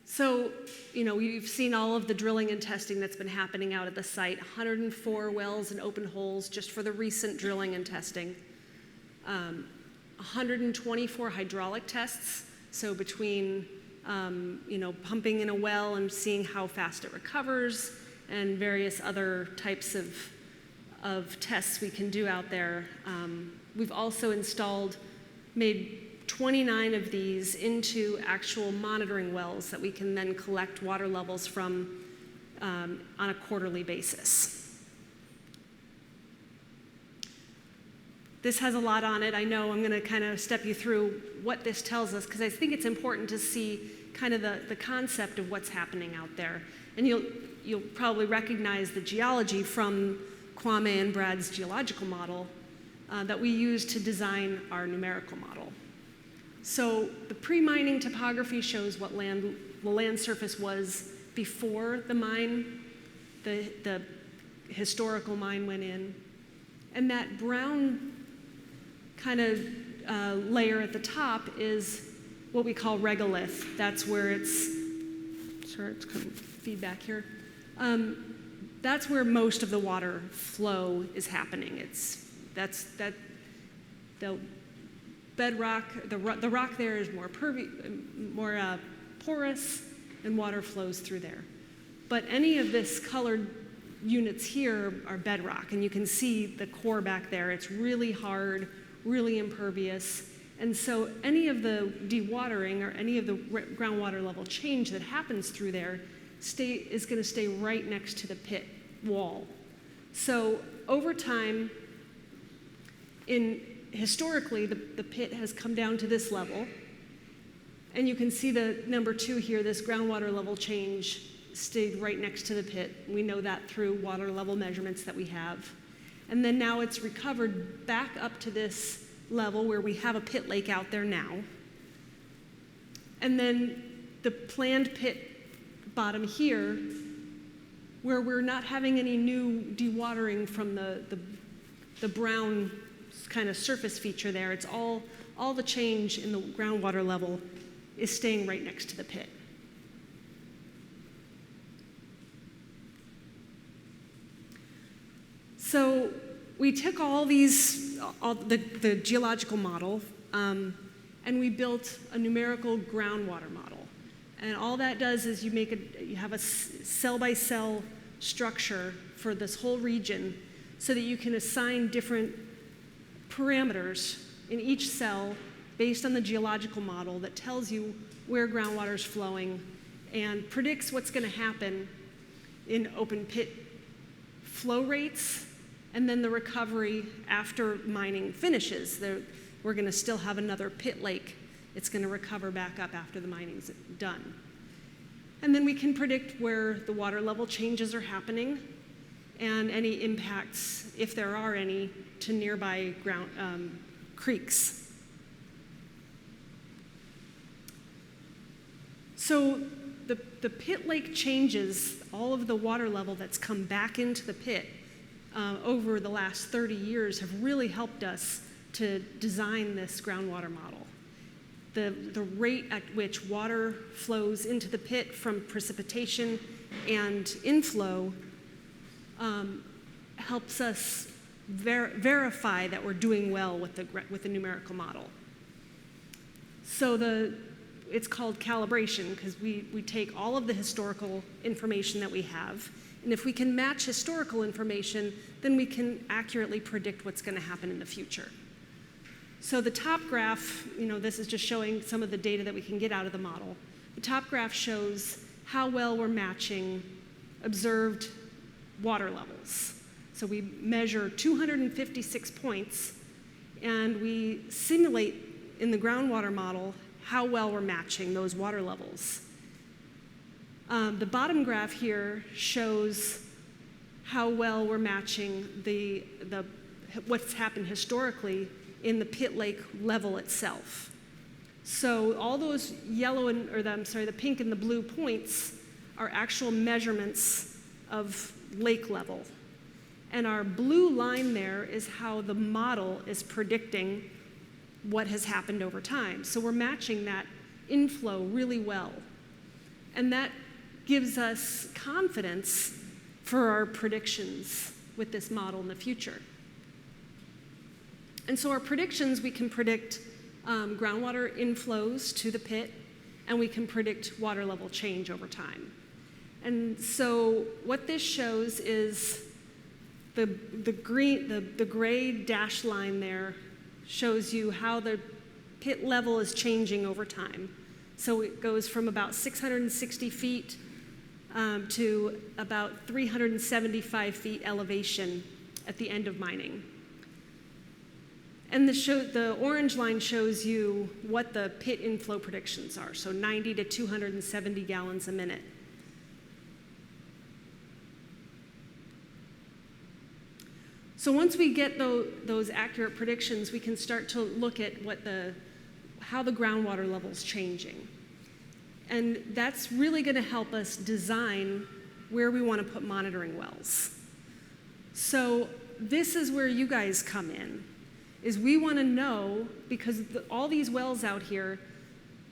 So, we've seen all of the drilling and testing that's been happening out at the site, 104 wells and open holes just for the recent drilling and testing. 124 hydraulic tests, so between pumping in a well and seeing how fast it recovers, and various other types of tests we can do out there. We've also made 29 of these into actual monitoring wells that we can then collect water levels from on a quarterly basis. This has a lot on it. I know I'm going to kind of step you through what this tells us, because I think it's important to see kind of the concept of what's happening out there. And you'll probably recognize the geology from Kwame and Brad's geological model that we use to design our numerical model. So the pre-mining topography shows what the land surface was before the mine. The historical mine went in. And that brown kind of layer at the top is what we call regolith. That's where it's, sorry, it's kind of feedback here. That's where most of the water flow is happening. The bedrock, the rock there is more porous, and water flows through there. But any of this colored units here are bedrock, and you can see the core back there. It's really hard, really impervious, and so any of the dewatering or any of the groundwater level change that happens through there is going to stay right next to the pit wall. So over time, historically, the pit has come down to this level, and you can see the number 2 here, this groundwater level change stayed right next to the pit. We know that through water level measurements that we have. And then now it's recovered back up to this level where we have a pit lake out there now. And then the planned pit bottom here, where we're not having any new dewatering from the brown kind of surface feature there. It's all the change in the groundwater level is staying right next to the pit. So we took all the geological model, and we built a numerical groundwater model. And all that does is you have a cell-by-cell structure for this whole region so that you can assign different parameters in each cell based on the geological model that tells you where groundwater is flowing and predicts what's going to happen in open pit flow rates, and then the recovery after mining finishes. We're going to still have another pit lake. It's going to recover back up after the mining's done. And then we can predict where the water level changes are happening and any impacts, if there are any, to nearby creeks. So the pit lake changes, all of the water level that's come back into the pit over the last 30 years have really helped us to design this groundwater model. The rate at which water flows into the pit from precipitation and inflow helps us verify that we're doing well with the numerical model. So it's called calibration because we take all of the historical information that we have, and if we can match historical information, then we can accurately predict what's going to happen in the future. So the top graph, this is just showing some of the data that we can get out of the model. The top graph shows how well we're matching observed water levels. So we measure 256 points, and we simulate in the groundwater model how well we're matching those water levels. The bottom graph here shows how well we're matching what's happened historically in the pit lake level itself. So all those the pink and the blue points are actual measurements of lake level. And our blue line there is how the model is predicting what has happened over time. So we're matching that inflow really well. And that gives us confidence for our predictions with this model in the future. And so our predictions, we can predict groundwater inflows to the pit, and we can predict water level change over time. And so what this shows is the gray dashed line there shows you how the pit level is changing over time. So it goes from about 660 feet to about 375 feet elevation at the end of mining. And the orange line shows you what the pit inflow predictions are, so 90 to 270 gallons a minute. So once we get those accurate predictions, we can start to look at how the groundwater level is changing. And that's really going to help us design where we want to put monitoring wells. So this is where you guys come in, is we want to know, because all these wells out here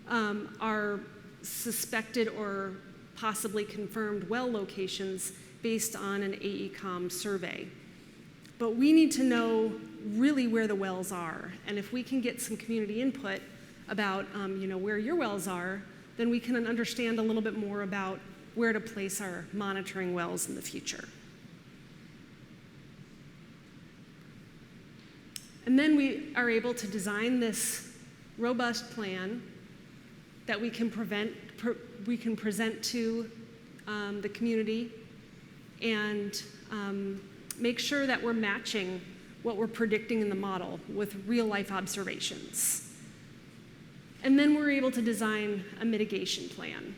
are suspected or possibly confirmed well locations based on an AECOM survey. But we need to know really where the wells are. And if we can get some community input about where your wells are, then we can understand a little bit more about where to place our monitoring wells in the future. And then we are able to design this robust plan that we can present to the community and make sure that we're matching what we're predicting in the model with real life observations. And then we're able to design a mitigation plan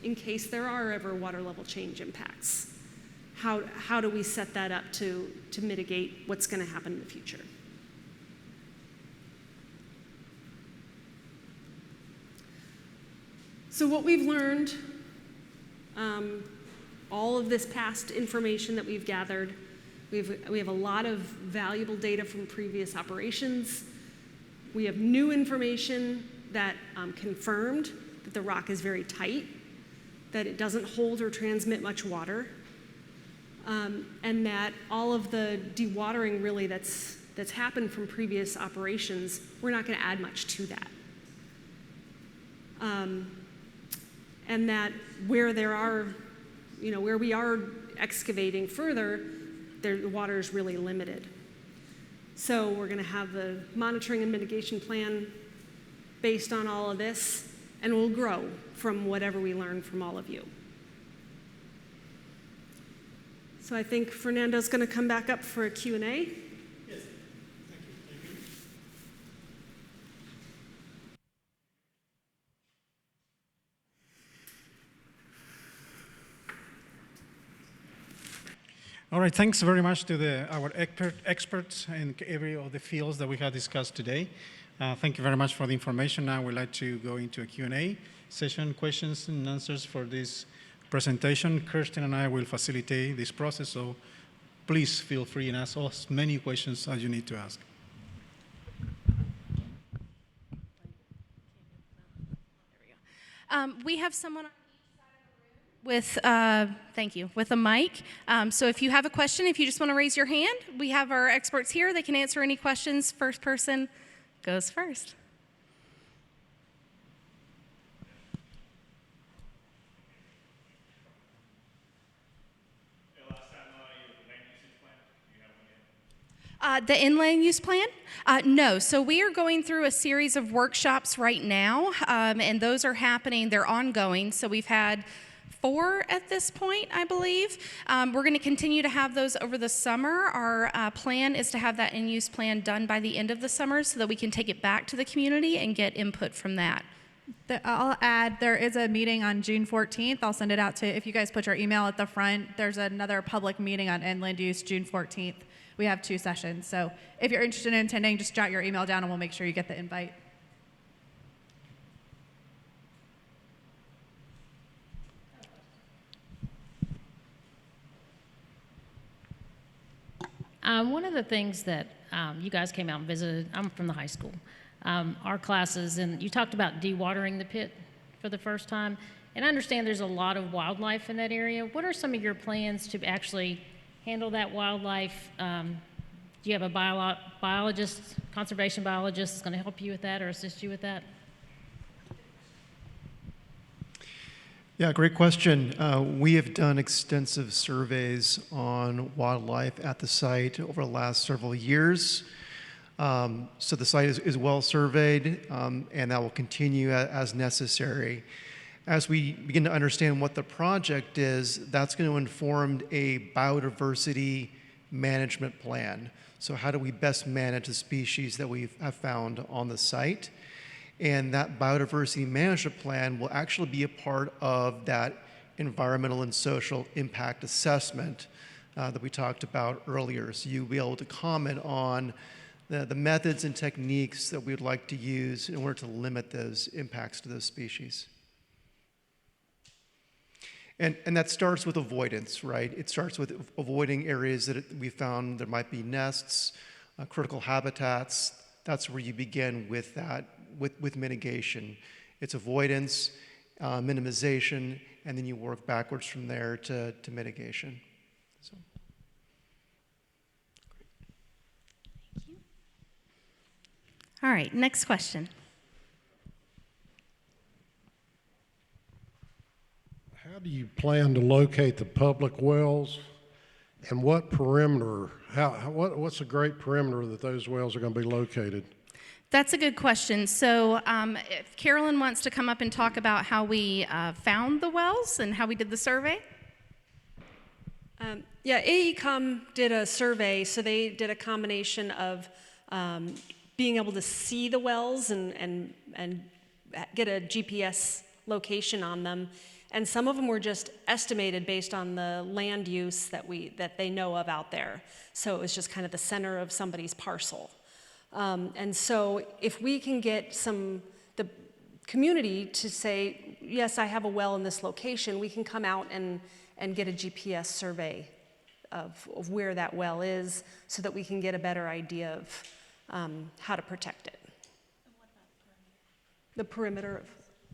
in case there are ever water level change impacts. How do we set that up to mitigate what's going to happen in the future? So what we've learned, all of this past information that we've gathered, we have a lot of valuable data from previous operations. We have new information that confirmed that the rock is very tight, that it doesn't hold or transmit much water, and that all of the dewatering really that's happened from previous operations, we're not going to add much to that. And that where where we are excavating further, the water is really limited. So we're going to have the monitoring and mitigation plan based on all of this, and we'll grow from whatever we learn from all of you. So I think Fernando's going to come back up for a Q&A. Yes. Thank you. All right, thanks very much to our experts in every of the fields that we have discussed today. Thank you very much for the information. Now we'd like to go into a Q&A session, questions and answers for this presentation. Kirsten and I will facilitate this process, so please feel free and ask as many questions as you need to ask. We have someone on each side of the room with a mic. So if you have a question, if you just want to raise your hand, we have our experts here. They can answer any questions. First person goes first. The inland use plan? No. So we are going through a series of workshops right now, and those are happening. They're ongoing. So we've had 4 at this point, I believe. We're going to continue to have those over the summer. Our plan is to have that in-use plan done by the end of the summer so that we can take it back to the community and get input from that. I'll add, there is a meeting on June 14th. I'll send it out to, if you guys put your email at the front, there's another public meeting on inland use June 14th. We have 2 sessions. So if you're interested in attending, just jot your email down and we'll make sure you get the invite. One of the things that you guys came out and visited, I'm from the high school, our classes, and you talked about dewatering the pit for the first time. And I understand there's a lot of wildlife in that area. What are some of your plans to actually handle that wildlife? Do you have a biologist, conservation biologist that's going to help you with that or assist you with that? Yeah, great question. We have done extensive surveys on wildlife at the site over the last several years. So the site is well surveyed, and that will continue as necessary. As we begin to understand what the project is, that's going to inform a biodiversity management plan. So how do we best manage the species that we have found on the site? And that biodiversity management plan will actually be a part of that environmental and social impact assessment that we talked about earlier. So you'll be able to comment on the methods and techniques that we would like to use in order to limit those impacts to those species. And that starts with avoidance, right? It starts with avoiding areas that we found there might be nests, critical habitats. That's where you begin with that, with mitigation. It's avoidance, minimization, and then you work backwards from there to mitigation. So. Thank you. All right, next question. How do you plan to locate the public wells, and what perimeter, what's a great perimeter that those wells are going to be located? That's a good question. So if Carolyn wants to come up and talk about how we found the wells and how we did the survey. Yeah, AECOM did a survey, so they did a combination of being able to see the wells and get a GPS location on them. And some of them were just estimated based on the land use that they know of out there. So it was just kind of the center of somebody's parcel. And so if we can get the community to say, yes, I have a well in this location, we can come out and get a GPS survey of where that well is so that we can get a better idea of how to protect it. The perimeter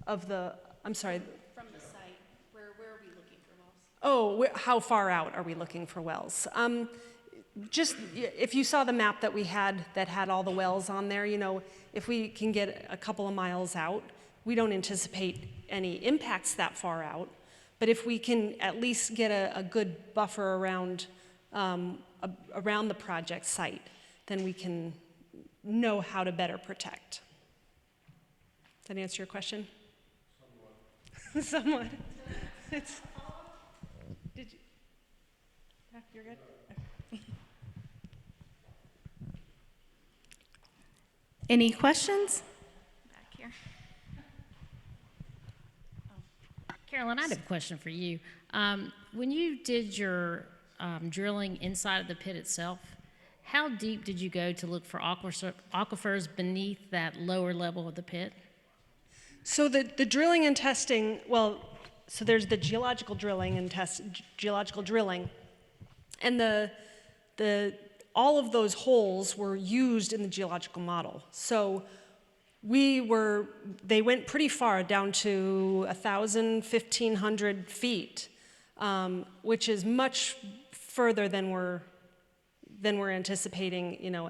of the, I'm sorry. From the site, where are we looking for wells? Oh, how far out are we looking for wells? Just if you saw the map that we had that had all the wells on there, you know, if we can get a couple of miles out, we don't anticipate any impacts that far out. But if we can at least get a good buffer around the project site, then we can know how to better protect. Does that answer your question? Somewhat. Did you? No, you're good. Any questions? Back here. Carolyn, I have a question for you. When you did your drilling inside of the pit itself, how deep did you go to look for aquifers beneath that lower level of the pit? So the drilling and testing, well, so there's the geological drilling and and all of those holes were used in the geological model. So they went pretty far, down to 1,000, 1,500 feet, which is much further than we're anticipating, you know,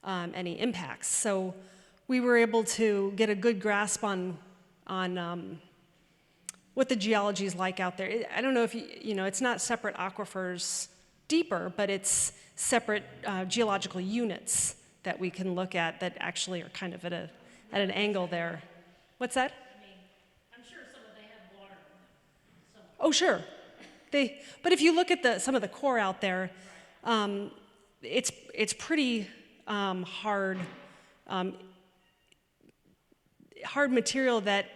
any impacts. So we were able to get a good grasp on what the geology is like out there. I don't know if you know, it's not separate aquifers deeper, but it's separate geological units that we can look at that actually are kind of at an angle there. What's that? I mean, I'm sure some of them have water in them. Oh, sure. But if you look at some of the core out there, it's pretty hard material that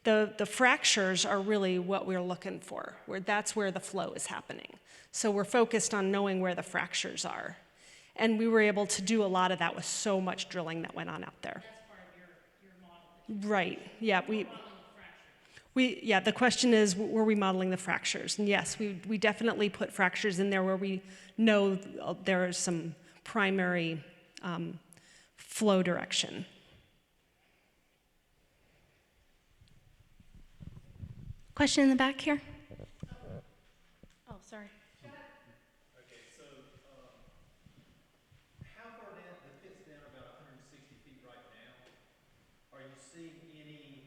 the fractures are really what we're looking for, that's where the flow is happening. So we're focused on knowing where the fractures are. And we were able to do a lot of that with so much drilling that went on out there. That's part of your model. Right, yeah. The question is, were we modeling the fractures? And yes, we definitely put fractures in there where we know there is some primary flow direction. Question in the back here? Oh, sorry. Okay, so how far down, the pit's down about 160 feet right now. Are you seeing any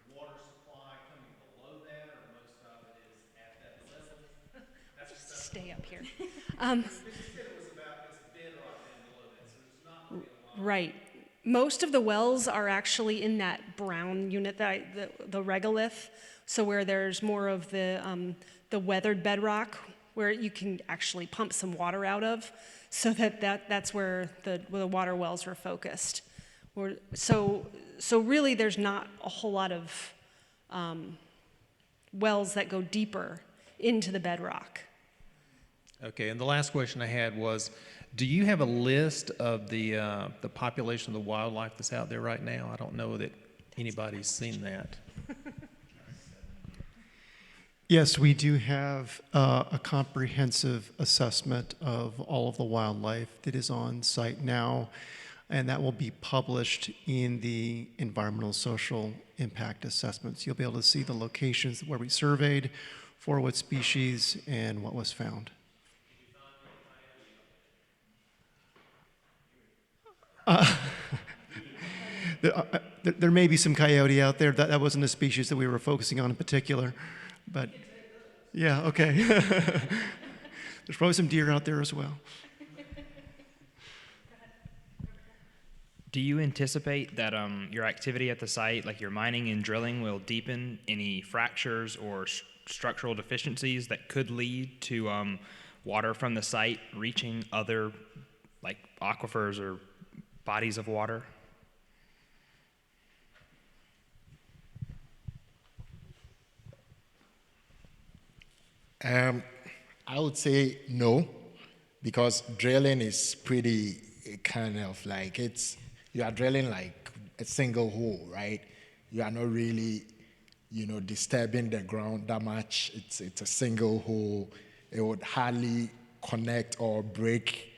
water supply coming below that, or most of it is at that level? Stay up here. Because you said it was about this bedrock down below that, so there's not going to be a lot. Right. Most of the wells are actually in that brown unit, the regolith, so where there's more of the weathered bedrock, where you can actually pump some water out of, so that's where the water wells were focused. So really, there's not a whole lot of wells that go deeper into the bedrock. Okay, and the last question I had was, do you have a list of the population of the wildlife that's out there right now? I don't know that anybody's seen that. Yes, we do have a comprehensive assessment of all of the wildlife that is on site now, and that will be published in the environmental social impact assessments. You'll be able to see the locations where we surveyed, for what species, and what was found. There may be some coyote out there. That wasn't a species that we were focusing on in particular, but yeah, okay. There's probably some deer out there as well. Do you anticipate that your activity at the site, like your mining and drilling, will deepen any fractures or structural deficiencies that could lead to water from the site reaching other like aquifers or bodies of water? I would say no, because drilling is pretty kind of like you are drilling like a single hole, right? You are not really, disturbing the ground that much. It's a single hole. It would hardly connect or break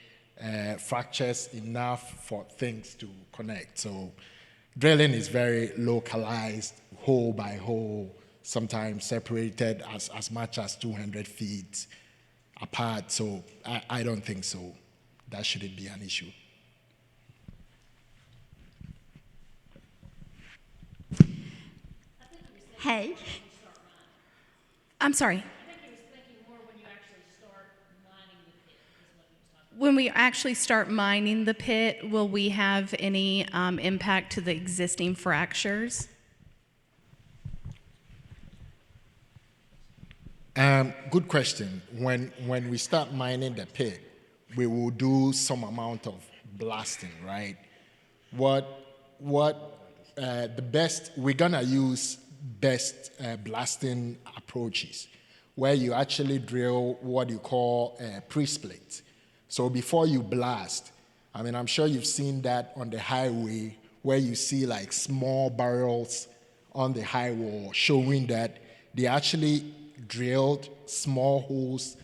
fractures enough for things to connect. So drilling is very localized, hole by hole, sometimes separated as much as 200 feet apart. So I don't think so. That shouldn't be an issue. Hey. I'm sorry. I think he was thinking more when you actually start mining the pit, is what he was talking about. When we actually start mining the pit, will we have any impact to the existing fractures? Good question. When we start mining the pit, we will do some amount of blasting, right? We're gonna use best blasting approaches, where you actually drill what you call a pre-split. So before you blast, I'm sure you've seen that on the highway, where you see like small barrels on the high wall showing that they actually drilled small holes,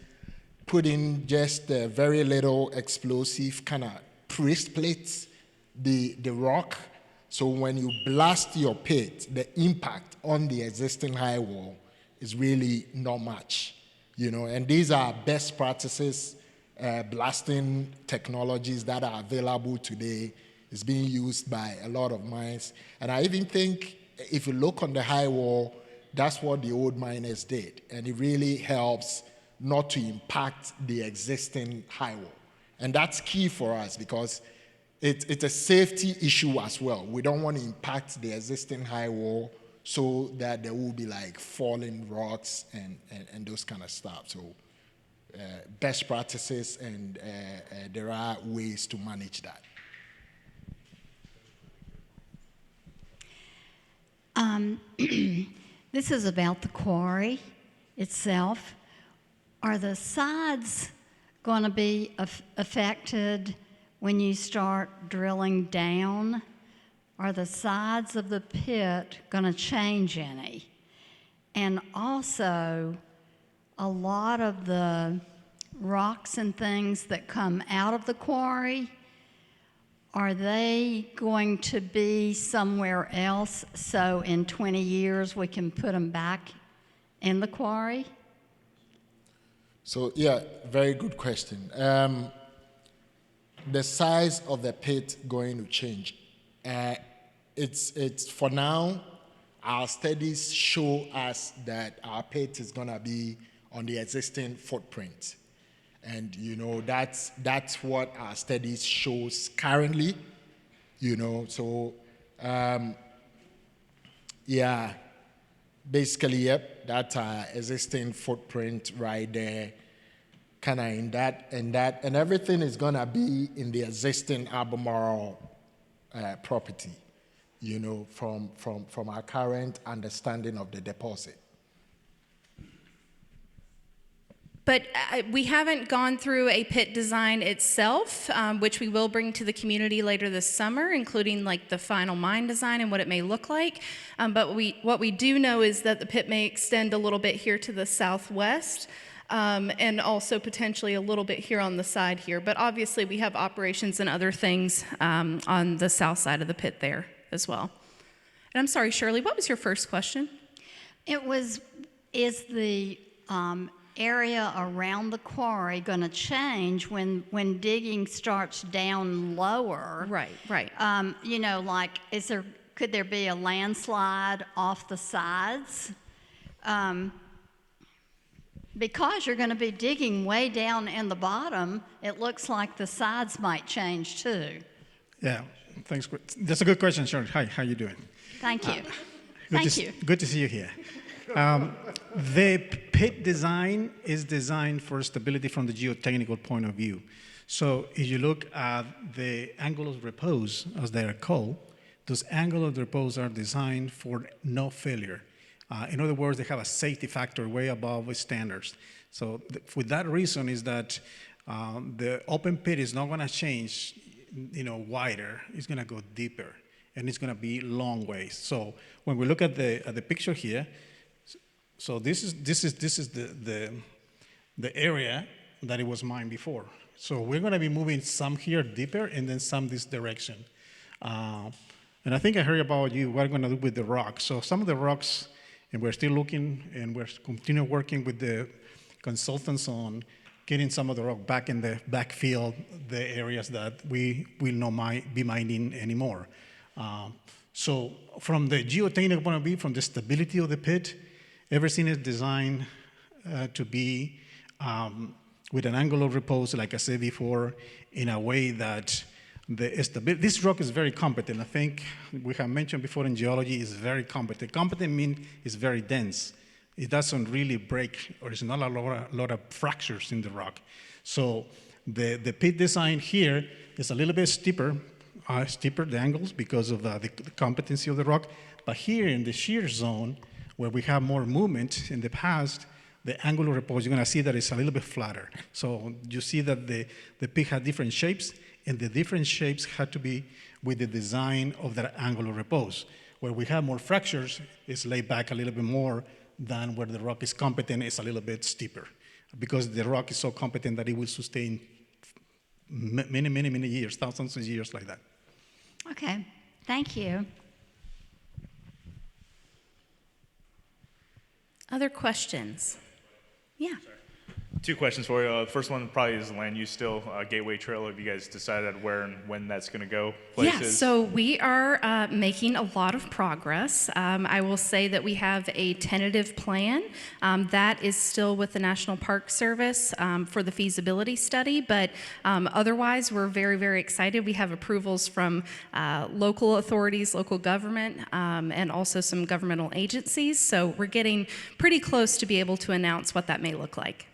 put in just a very little explosive, kind of pre-splits the rock. So when you blast your pit, the impact on the existing high wall is really not much, and these are best practices blasting technologies that are available today. It's being used by a lot of mines. And I even think if you look on the high wall, that's what the old miners did. And it really helps not to impact the existing high wall. And that's key for us because it's a safety issue as well. We don't want to impact the existing high wall so that there will be like falling rocks and those kind of stuff. So best practices, and there are ways to manage that. This is about the quarry itself. Are the sides going to be affected when you start drilling down? Are the sides of the pit going to change any? And also, a lot of the rocks and things that come out of the quarry, are they going to be somewhere else so in 20 years we can put them back in the quarry? So, yeah, very good question. The size of the pit going to change. It's for now, our studies show us that our pit is going to be on the existing footprint. And, that's what our studies shows currently, So, yeah, basically, yep, that's our existing footprint right there, kind of in that, and everything is going to be in the existing Albemarle property, from our current understanding of the deposit. But we haven't gone through a pit design itself, which we will bring to the community later this summer, including like the final mine design and what it may look like. But what we do know is that the pit may extend a little bit here to the southwest, and also potentially a little bit here on the side here. But obviously we have operations and other things on the south side of the pit there as well. And I'm sorry, Shirley, what was your first question? It was, is the area around the quarry going to change when digging starts down lower? Right, right. You know, like, could there be a landslide off the sides? Because you're going to be digging way down in the bottom, it looks like the sides might change too. Yeah, thanks. That's a good question, Shirley. Hi, how you doing? Thank you. Good to see you here. The pit design is designed for stability from the geotechnical point of view. So if you look at the angle of repose, as they are called, those angle of repose are designed for no failure. In other words, they have a safety factor way above standards. So with that reason is that the open pit is not going to change, wider. It's going to go deeper, and it's going to be long ways. So when we look at the picture here, so this is the area that it was mined before. So we're going to be moving some here deeper and then some this direction. And I think I heard about what we're going to do with the rocks. So some of the rocks, and we're still looking, and we're continue working with the consultants on getting some of the rock back in the backfield, the areas that we will not be mining anymore. So from the geotechnical point of view, from the stability of the pit, everything is designed to be with an angle of repose, like I said before, in a way that this rock is very competent. I think we have mentioned before in geology is very competent. Competent means it's very dense. It doesn't really break, or there's not a lot of fractures in the rock. So the pit design here is a little bit steeper the angles because of the competency of the rock. But here in the shear zone, where we have more movement in the past, the angle of repose, you're going to see that it's a little bit flatter. So you see that the pit had different shapes, and the different shapes had to be with the design of that angle of repose. Where we have more fractures, it's laid back a little bit more than where the rock is competent, it's a little bit steeper. Because the rock is so competent that it will sustain many years, thousands of years like that. Okay, thank you. Other questions? Yeah. Two questions for you. The first one probably is land use still. Gateway Trail, have you guys decided where and when that's going to go places? Yeah, so we are making a lot of progress. I will say that we have a tentative plan that is still with the National Park Service for the feasibility study, but otherwise we're very excited. We have approvals from local authorities, local government, and also some governmental agencies, so we're getting pretty close to be able to announce what that may look like.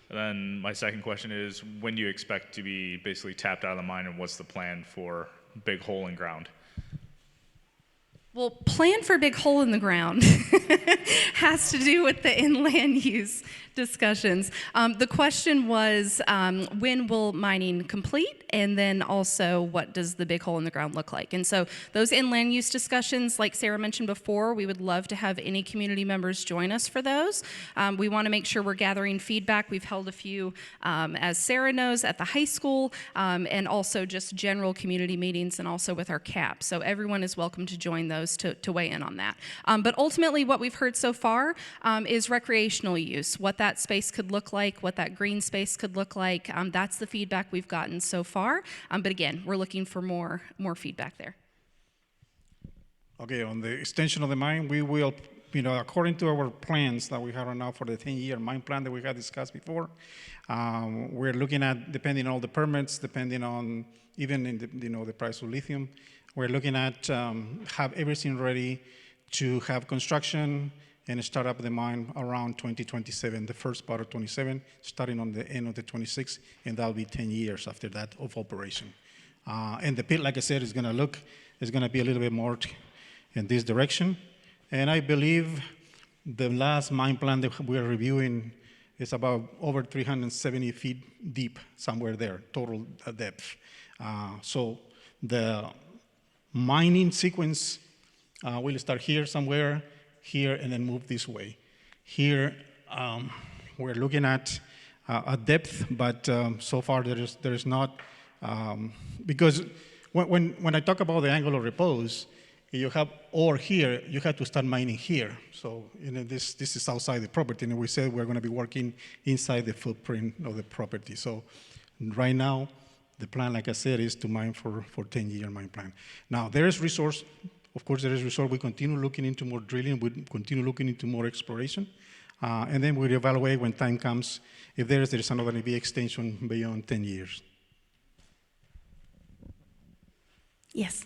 And then my second question is, when do you expect to be basically tapped out of the mine, and what's the plan for Big Hole in Ground? Well, plan for Big Hole in the Ground has to do with the inland use discussions. The question was, when will mining complete? And then also, what does the big hole in the ground look like? And so those inland use discussions, like Sarah mentioned before, we would love to have any community members join us for those. We want to make sure we're gathering feedback. We've held a few, as Sarah knows, at the high school, and also just general community meetings, and also with our CAP. So everyone is welcome to join those to weigh in on that. But ultimately, what we've heard so far is recreational use, what that space could look like, what that green space could look like. That's the feedback we've gotten so far. But again, we're looking for more feedback there. Okay, on the extension of the mine, we will, according to our plans that we have right now for the 10-year mine plan that we had discussed before, we're looking at, depending on all the permits, depending on even in the price of lithium, we're looking at have everything ready to have construction and start up the mine around 2027, the first part of 27, starting on the end of the 26, and that'll be 10 years after that of operation. And the pit, like I said, is going to be a little bit more in this direction. And I believe the last mine plan that we're reviewing It's about over 370 feet deep, somewhere there, total depth. So the mining sequence will start here somewhere, here, and then move this way. Here, we're looking at a depth, but so far there is not, because when I talk about the angle of repose, you have ore here, you have to start mining here. So this is outside the property, and we said we're going to be working inside the footprint of the property. So right now, the plan, like I said, is to mine for 10-year mine plan. Now, there is resource. Of course, there is resource. We continue looking into more drilling. We continue looking into more exploration. And then we'll evaluate when time comes if there is another NV extension beyond 10 years. Yes.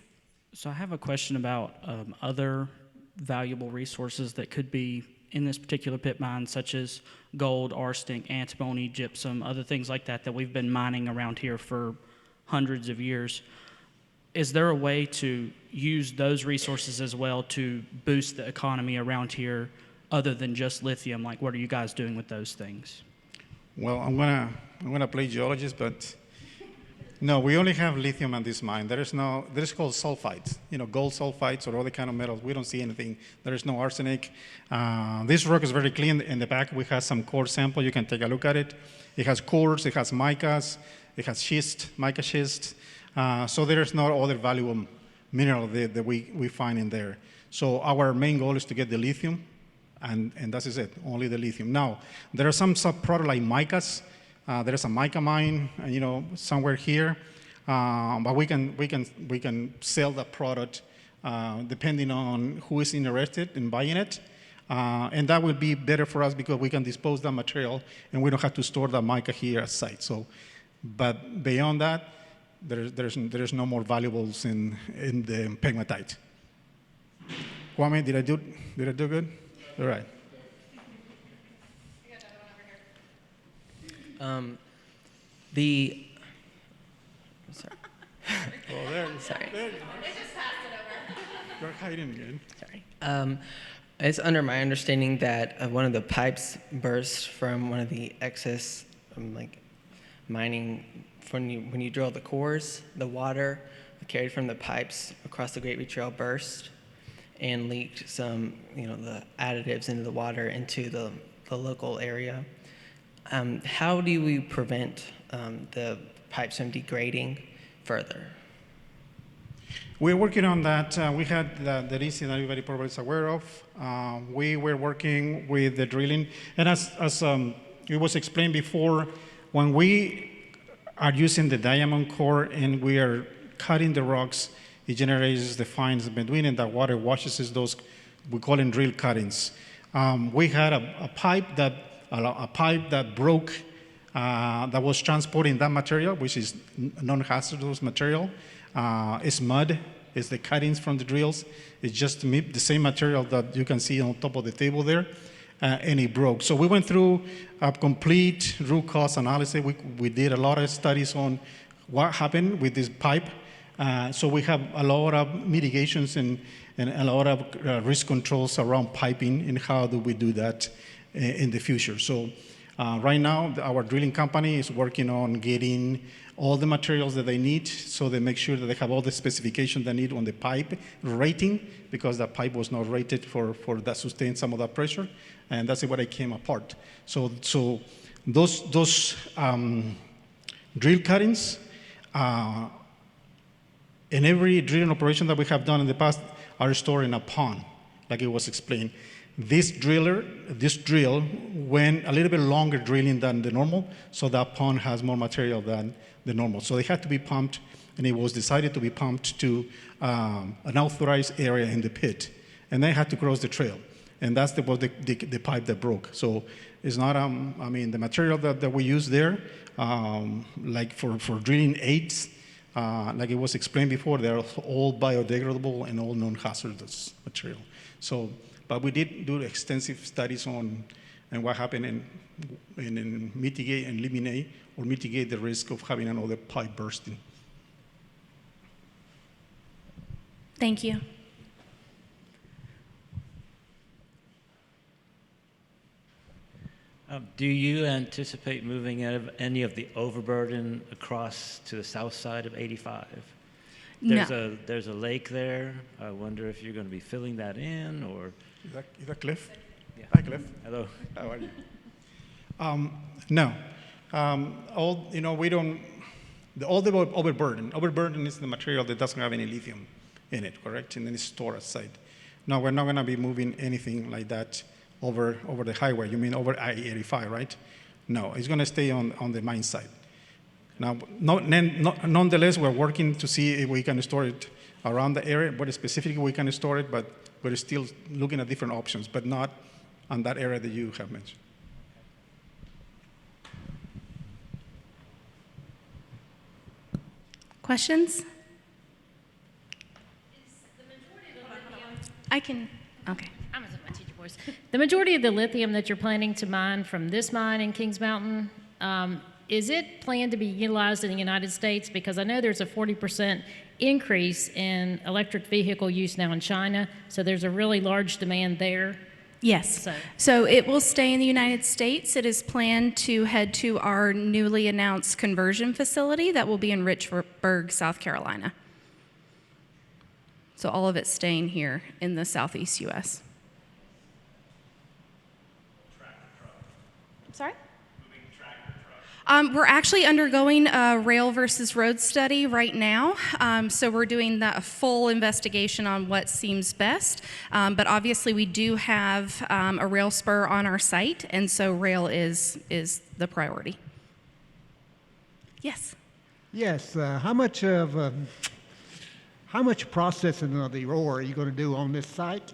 So I have a question about other valuable resources that could be in this particular pit mine, such as gold, arsenic, antimony, gypsum, other things like that we've been mining around here for hundreds of years. Is there a way to use those resources as well to boost the economy around here other than just lithium? Like, what are you guys doing with those things? Well, I'm gonna play geologist, but no, we only have lithium on this mine. There is called sulfides, gold sulfides or other kind of metals. We don't see anything. There is no arsenic. This rock is very clean. In the back, we have some core sample. You can take a look at it. It has cores, it has micas, it has schist, mica schist. So there is no other valuable mineral that we find in there. So our main goal is to get the lithium, and that is it, only the lithium. Now, there are some sub-product like micas. There is a mica mine, somewhere here, but we can sell that product depending on who is interested in buying it, and that will be better for us because we can dispose that material and we don't have to store that mica here at site. So, but beyond that, there's no more valuables in the pegmatite. Kwame, did I do good? All right. Sorry. Well, there. Sorry. There. You're hiding again. Sorry. It's under my understanding that one of the pipes burst from one of the excess, mining. When you drill the cores, the water carried from the pipes across the Great Beach Trail burst and leaked some, the additives into the water into the local area. How do we prevent the pipes from degrading further? We're working on that. We had the incident that everybody probably is aware of. We were working with the drilling. And as it was explained before, when we are using the diamond core and we are cutting the rocks, it generates the fines between, and that water washes those, we call them drill cuttings. We had a pipe that broke that was transporting that material, which is non-hazardous material. It's mud, it's the cuttings from the drills. It's just the same material that you can see on top of the table there, and it broke. So we went through a complete root cause analysis. We did a lot of studies on what happened with this pipe. So we have a lot of mitigations and a lot of risk controls around piping and how do we do that in the future. So right now, our drilling company is working on getting all the materials that they need, so they make sure that they have all the specifications they need on the pipe rating, because that pipe was not rated for that sustain some of that pressure, and that's where it came apart. So those drill cuttings, in every drilling operation that we have done in the past, are stored in a pond, like it was explained. This drill went a little bit longer drilling than the normal, so that pond has more material than the normal. So they had to be pumped, and it was decided to be pumped to an authorized area in the pit. And they had to cross the trail. And that's the pipe that broke. So it's not, the material that we use there, like for drilling aids, like it was explained before, they're all biodegradable and all non-hazardous material. So, but we did do extensive studies on what happened and mitigate and eliminate or mitigate the risk of having another pipe bursting. Thank you. Do you anticipate moving any of the overburden across to the south side of 85? No. There's a lake there. I wonder if you're going to be filling that in, or... Is that Cliff? Yeah. Hi, Cliff. Hello. How are you? No. We don't... All the overburden is the material that doesn't have any lithium in it, correct? And then it's stored aside. No, we're not going to be moving anything like that over the highway. You mean over I-85, right? No, it's going to stay on the mine site. Now, nonetheless, we're working to see if we can store it around the area, but specifically we can store it, but we're still looking at different options, but not on that area that you have mentioned. Questions? I can, okay. I'm going to my teacher voice. The majority of the lithium that you're planning to mine from this mine in Kings Mountain, is it planned to be utilized in the United States? Because I know there's a 40% increase in electric vehicle use now in China, so there's a really large demand there. Yes. So it will stay in the United States. It is planned to head to our newly announced conversion facility that will be in Richburg, South Carolina. So all of it staying here in the southeast U.S. Sorry? We're actually undergoing a rail versus road study right now. So we're doing a full investigation on what seems best. But obviously we do have a rail spur on our site, and so rail is the priority. Yes? Yes. How much processing of the ore are you going to do on this site?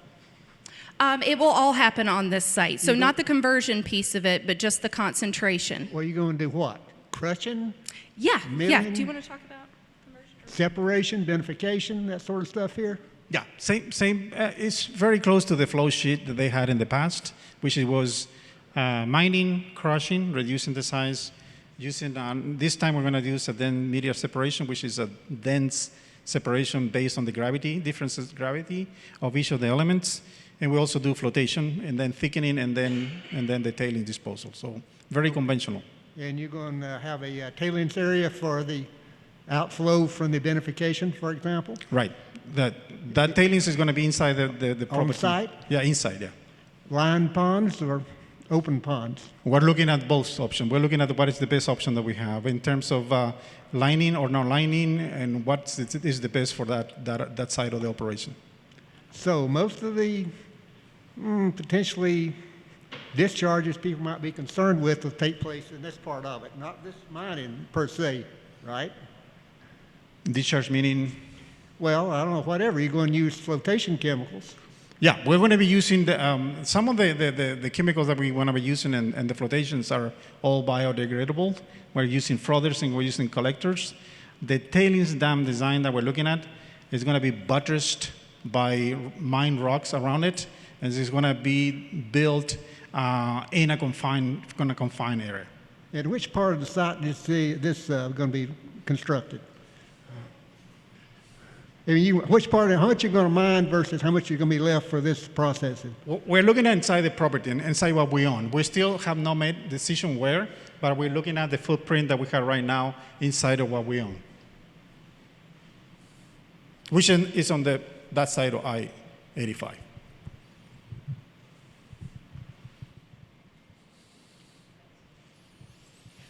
It will all happen on this site. So not the conversion piece of it, but just the concentration. Well, you're going to do what? Crushing? Yeah, milling, yeah. Do you want to talk about conversion? Separation, beneficiation, that sort of stuff here? Yeah, same. It's very close to the flow sheet that they had in the past, which it was mining, crushing, reducing the size, using, this time we're going to use a then media separation, which is a dense separation based on the gravity, differences gravity of each of the elements. And we also do flotation and then thickening and then the tailing disposal. So very conventional. And you're going to have a tailings area for the outflow from the beneficiation, for example? Right. That tailings is going to be inside the property. On site? Yeah, inside, yeah. Lined ponds or open ponds? We're looking at both options. We're looking at what is the best option that we have in terms of lining or not lining and what is the best for that side of the operation. So most of the potentially discharges people might be concerned with will take place in this part of it, not this mining per se, right? Discharge meaning? Well, I don't know, whatever. You're going to use flotation chemicals. Yeah, we're going to be using some of the chemicals that we want to be using, and the flotations are all biodegradable. We're using frothers and we're using collectors. The tailings dam design that we're looking at is going to be buttressed by mined rocks around it, and it's going to be built in a confined area. And which part of the site is this going to be constructed? I mean, which part, how much you're going to mine versus how much you're going to be left for this processing? We're looking at inside the property and inside what we own. We still have not made decision where, but we're looking at the footprint that we have right now inside of what we own, which is on that side of I-85.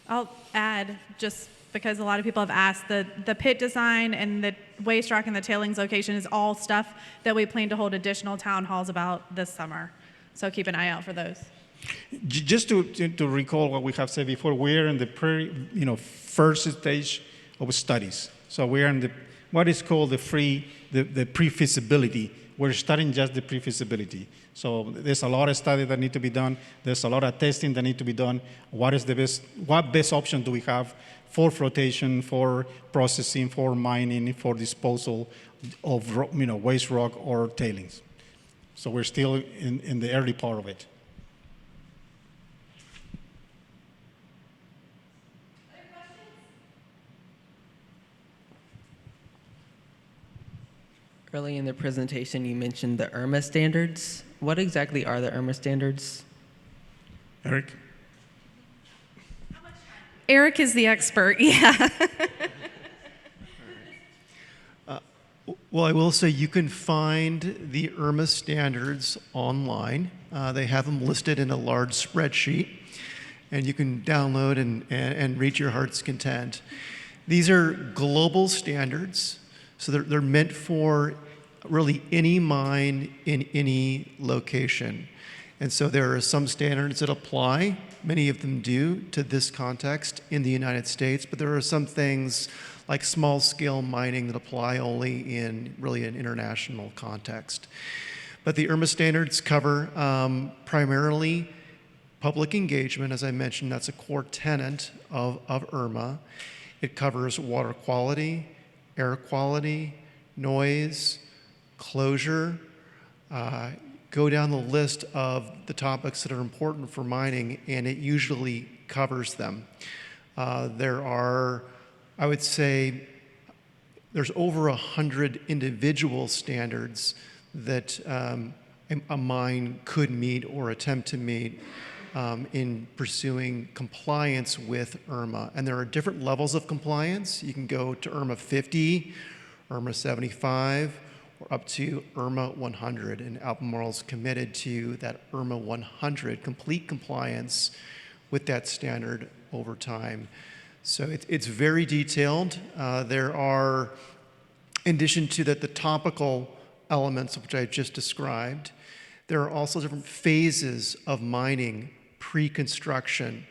I'll add, just because a lot of people have asked, the pit design and the waste rock and the tailings location is all stuff that we plan to hold additional town halls about this summer. So keep an eye out for those. Just to recall what we have said before, we're in the first stage of studies. So we're in what is called the pre-feasibility. We're studying just the pre-feasibility. So there's a lot of study that need to be done. There's a lot of testing that need to be done. What best option do we have for flotation, for processing, for mining, for disposal of waste rock or tailings? So we're still in the early part of it. Early in the presentation, you mentioned the IRMA standards. What exactly are the IRMA standards? Eric? Eric is the expert, yeah. Well, I will say you can find the IRMA standards online. They have them listed in a large spreadsheet, and you can download and read your heart's content. These are global standards, so they're meant for really any mine in any location. And so there are some standards that apply, many of them do, to this context in the United States, but there are some things like small-scale mining that apply only in really an international context. But the IRMA standards cover primarily public engagement. As I mentioned, that's a core tenet of IRMA. It covers water quality, air quality, noise, closure. Go down the list of the topics that are important for mining, and it usually covers them. There are, I would say, there's over 100 individual standards that a mine could meet or attempt to meet in pursuing compliance with IRMA. And there are different levels of compliance. You can go to IRMA 50, IRMA 75, or up to IRMA 100. And Albemarle's committed to that IRMA 100, complete compliance with that standard over time. So it's very detailed. There are, in addition to the topical elements which I just described, there are also different phases of mining pre-construction.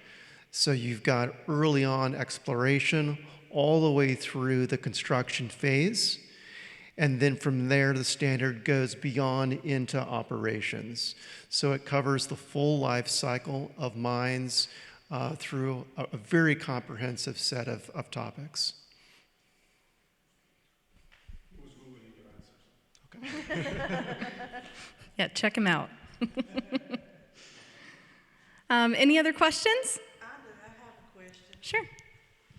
So you've got early on exploration all the way through the construction phase. And then from there, the standard goes beyond into operations. So it covers the full life cycle of mines through a very comprehensive set of topics. Yeah, check him out. Any other questions? I have a question. Sure.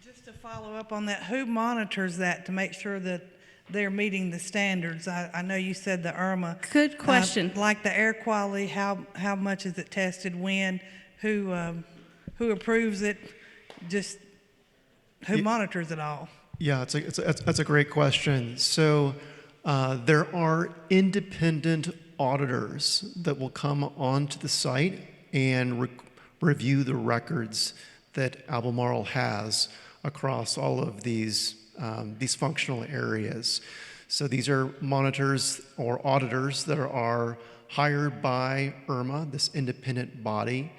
Just to follow up on that, who monitors that to make sure that they're meeting the standards? I know you said the IRMA. Good question. Like the air quality, how much is it tested? When? Who approves it? Just who monitors it all? Yeah, that's a great question. So there are independent auditors that will come onto the site and review the records that Albemarle has across all of these functional areas. So these are monitors or auditors that are hired by IRMA, this independent body,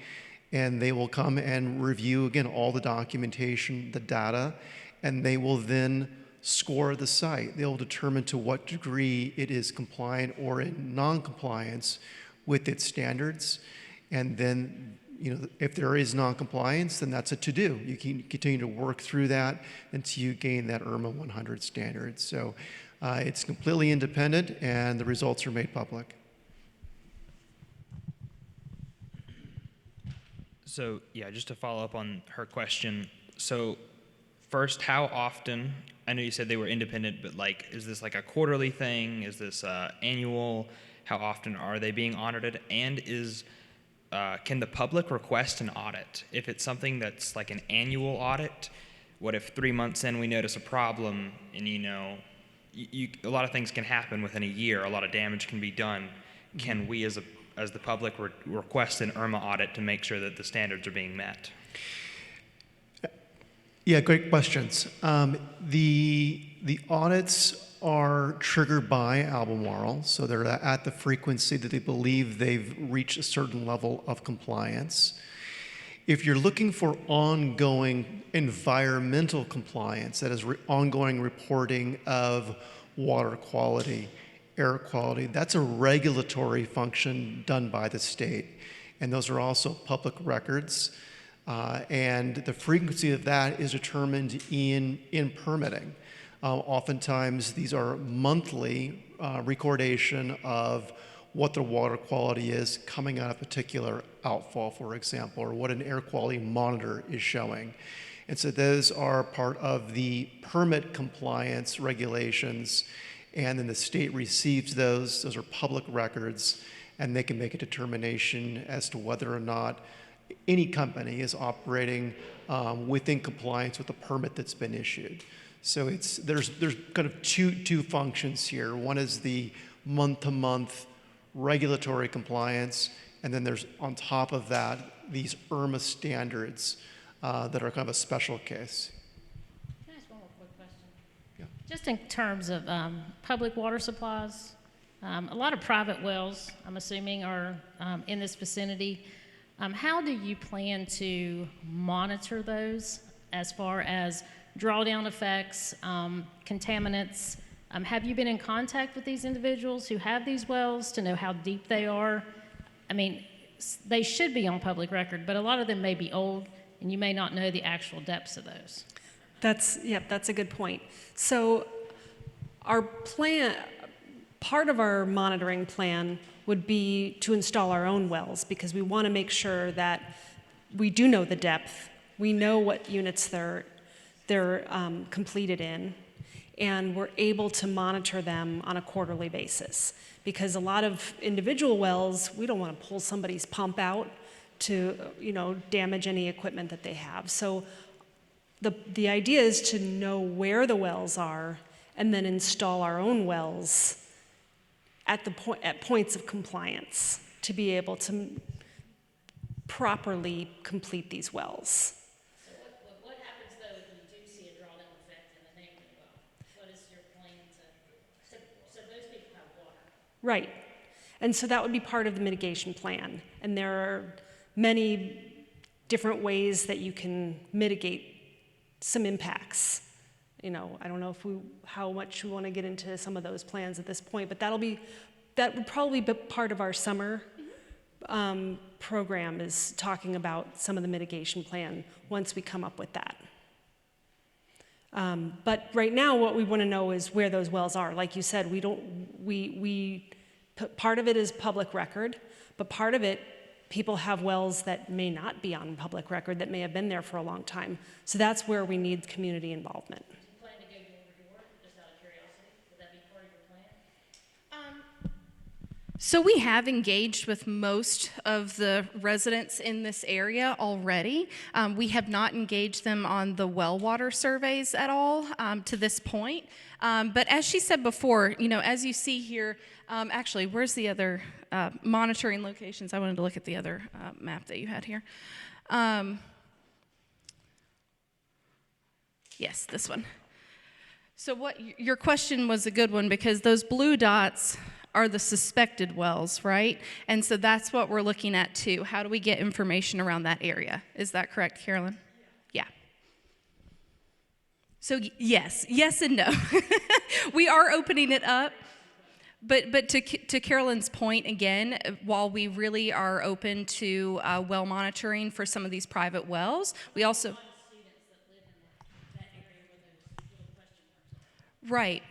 and they will come and review, again, all the documentation, the data, and they will then score the site. They'll determine to what degree it is compliant or in non-compliance with its standards. And then, if there is non-compliance, then that's a to-do. You can continue to work through that until you gain that IRMA 100 standard. So it's completely independent, and the results are made public. So, yeah, just to follow up on her question. So, first, how often, I know you said they were independent, but is this like a quarterly thing? Is this annual? How often are they being audited? And can the public request an audit? If it's something that's like an annual audit, what if 3 months in we notice a problem and a lot of things can happen within a year, a lot of damage can be done. Can we as the public request an IRMA audit to make sure that the standards are being met? Yeah, great questions. The audits are triggered by Albemarle, so they're at the frequency that they believe they've reached a certain level of compliance. If you're looking for ongoing environmental compliance, that is ongoing reporting of water quality, air quality, that's a regulatory function done by the state. And those are also public records. And the frequency of that is determined in permitting. Oftentimes, these are monthly recordation of what the water quality is coming out of a particular outfall, for example, or what an air quality monitor is showing. And so those are part of the permit compliance regulations, and then the state receives those. Those are public records, and they can make a determination as to whether or not any company is operating within compliance with the permit that's been issued. So there's kind of two functions here. One is the month-to-month regulatory compliance, and then there's on top of that these IRMA standards that are kind of a special case. Can I ask one more quick question? Yeah. Just in terms of public water supplies, a lot of private wells, I'm assuming, are in this vicinity. How do you plan to monitor those as far as drawdown effects, contaminants? Have you been in contact with these individuals who have these wells to know how deep they are? I mean, they should be on public record, but a lot of them may be old, and you may not know the actual depths of those. That's a good point. So our plan, part of our monitoring plan would be to install our own wells, because we want to make sure that we do know the depth, we know what units they're completed in, and we're able to monitor them on a quarterly basis. Because a lot of individual wells, we don't want to pull somebody's pump out to damage any equipment that they have. So the idea is to know where the wells are and then install our own wells at points of compliance to be able to properly complete these wells. So what happens though if you do see a drawdown effect in a neighboring well? What is your plan so those people have water? Right. And so that would be part of the mitigation plan. And there are many different ways that you can mitigate some impacts. I don't know how much we want to get into some of those plans at this point, but that would probably be part of our summer program, is talking about some of the mitigation plan once we come up with that. But right now, what we want to know is where those wells are. Like you said, part of it is public record, but part of it, people have wells that may not be on public record, that may have been there for a long time. So that's where we need community involvement. Do you plan to go door to door, just out of curiosity? Would that be part of your plan? So we have engaged with most of the residents in this area already. We have not engaged them on the well water surveys at all to this point. But as she said before, as you see here, actually, where's the other monitoring locations? I wanted to look at the other map that you had here. Yes, this one. So your question was a good one, because those blue dots are the suspected wells, right? And so that's what we're looking at too. How do we get information around that area? Is that correct, Carolyn? Yeah. So yes and no. We are opening it up. But to Carolyn's point, again, while we really are open to well monitoring for some of these private wells, we also... Right.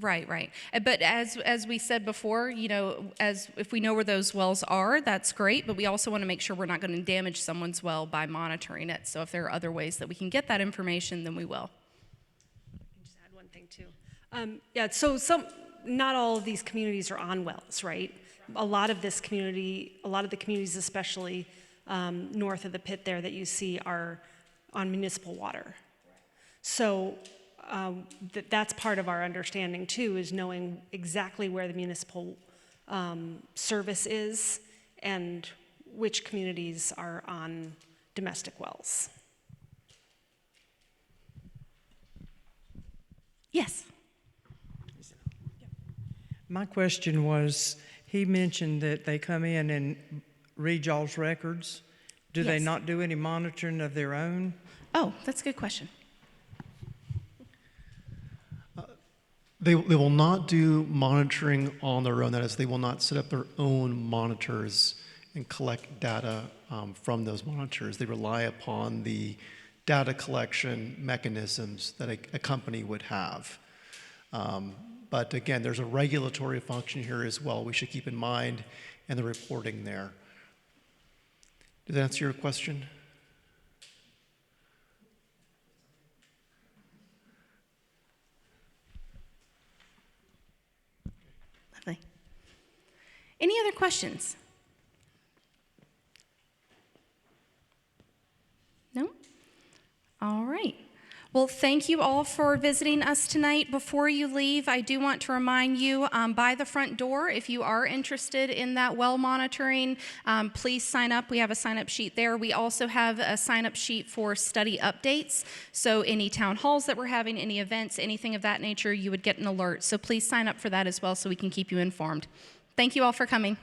But as we said before, if we know where those wells are, that's great, but we also want to make sure we're not going to damage someone's well by monitoring it. So if there are other ways that we can get that information, then we will. I can just add one thing too. Not all of these communities are on wells, right? A lot of the communities, especially north of the pit there that you see, are on municipal water. So that's part of our understanding too, is knowing exactly where the municipal service is and which communities are on domestic wells. Yes. My question was, he mentioned that they come in and read y'all's records. Do they not do any monitoring of their own? Oh, that's a good question. They will not do monitoring on their own. That is, they will not set up their own monitors and collect data from those monitors. They rely upon the data collection mechanisms that a company would have. But again, there's a regulatory function here as well we should keep in mind, and the reporting there. Did that answer your question? Lovely. Any other questions? No? Well, thank you all for visiting us tonight. Before you leave, I do want to remind you by the front door, if you are interested in that well monitoring, please sign up. We have a sign-up sheet there. We also have a sign-up sheet for study updates. So any town halls that we're having, any events, anything of that nature, you would get an alert. So please sign up for that as well so we can keep you informed. Thank you all for coming.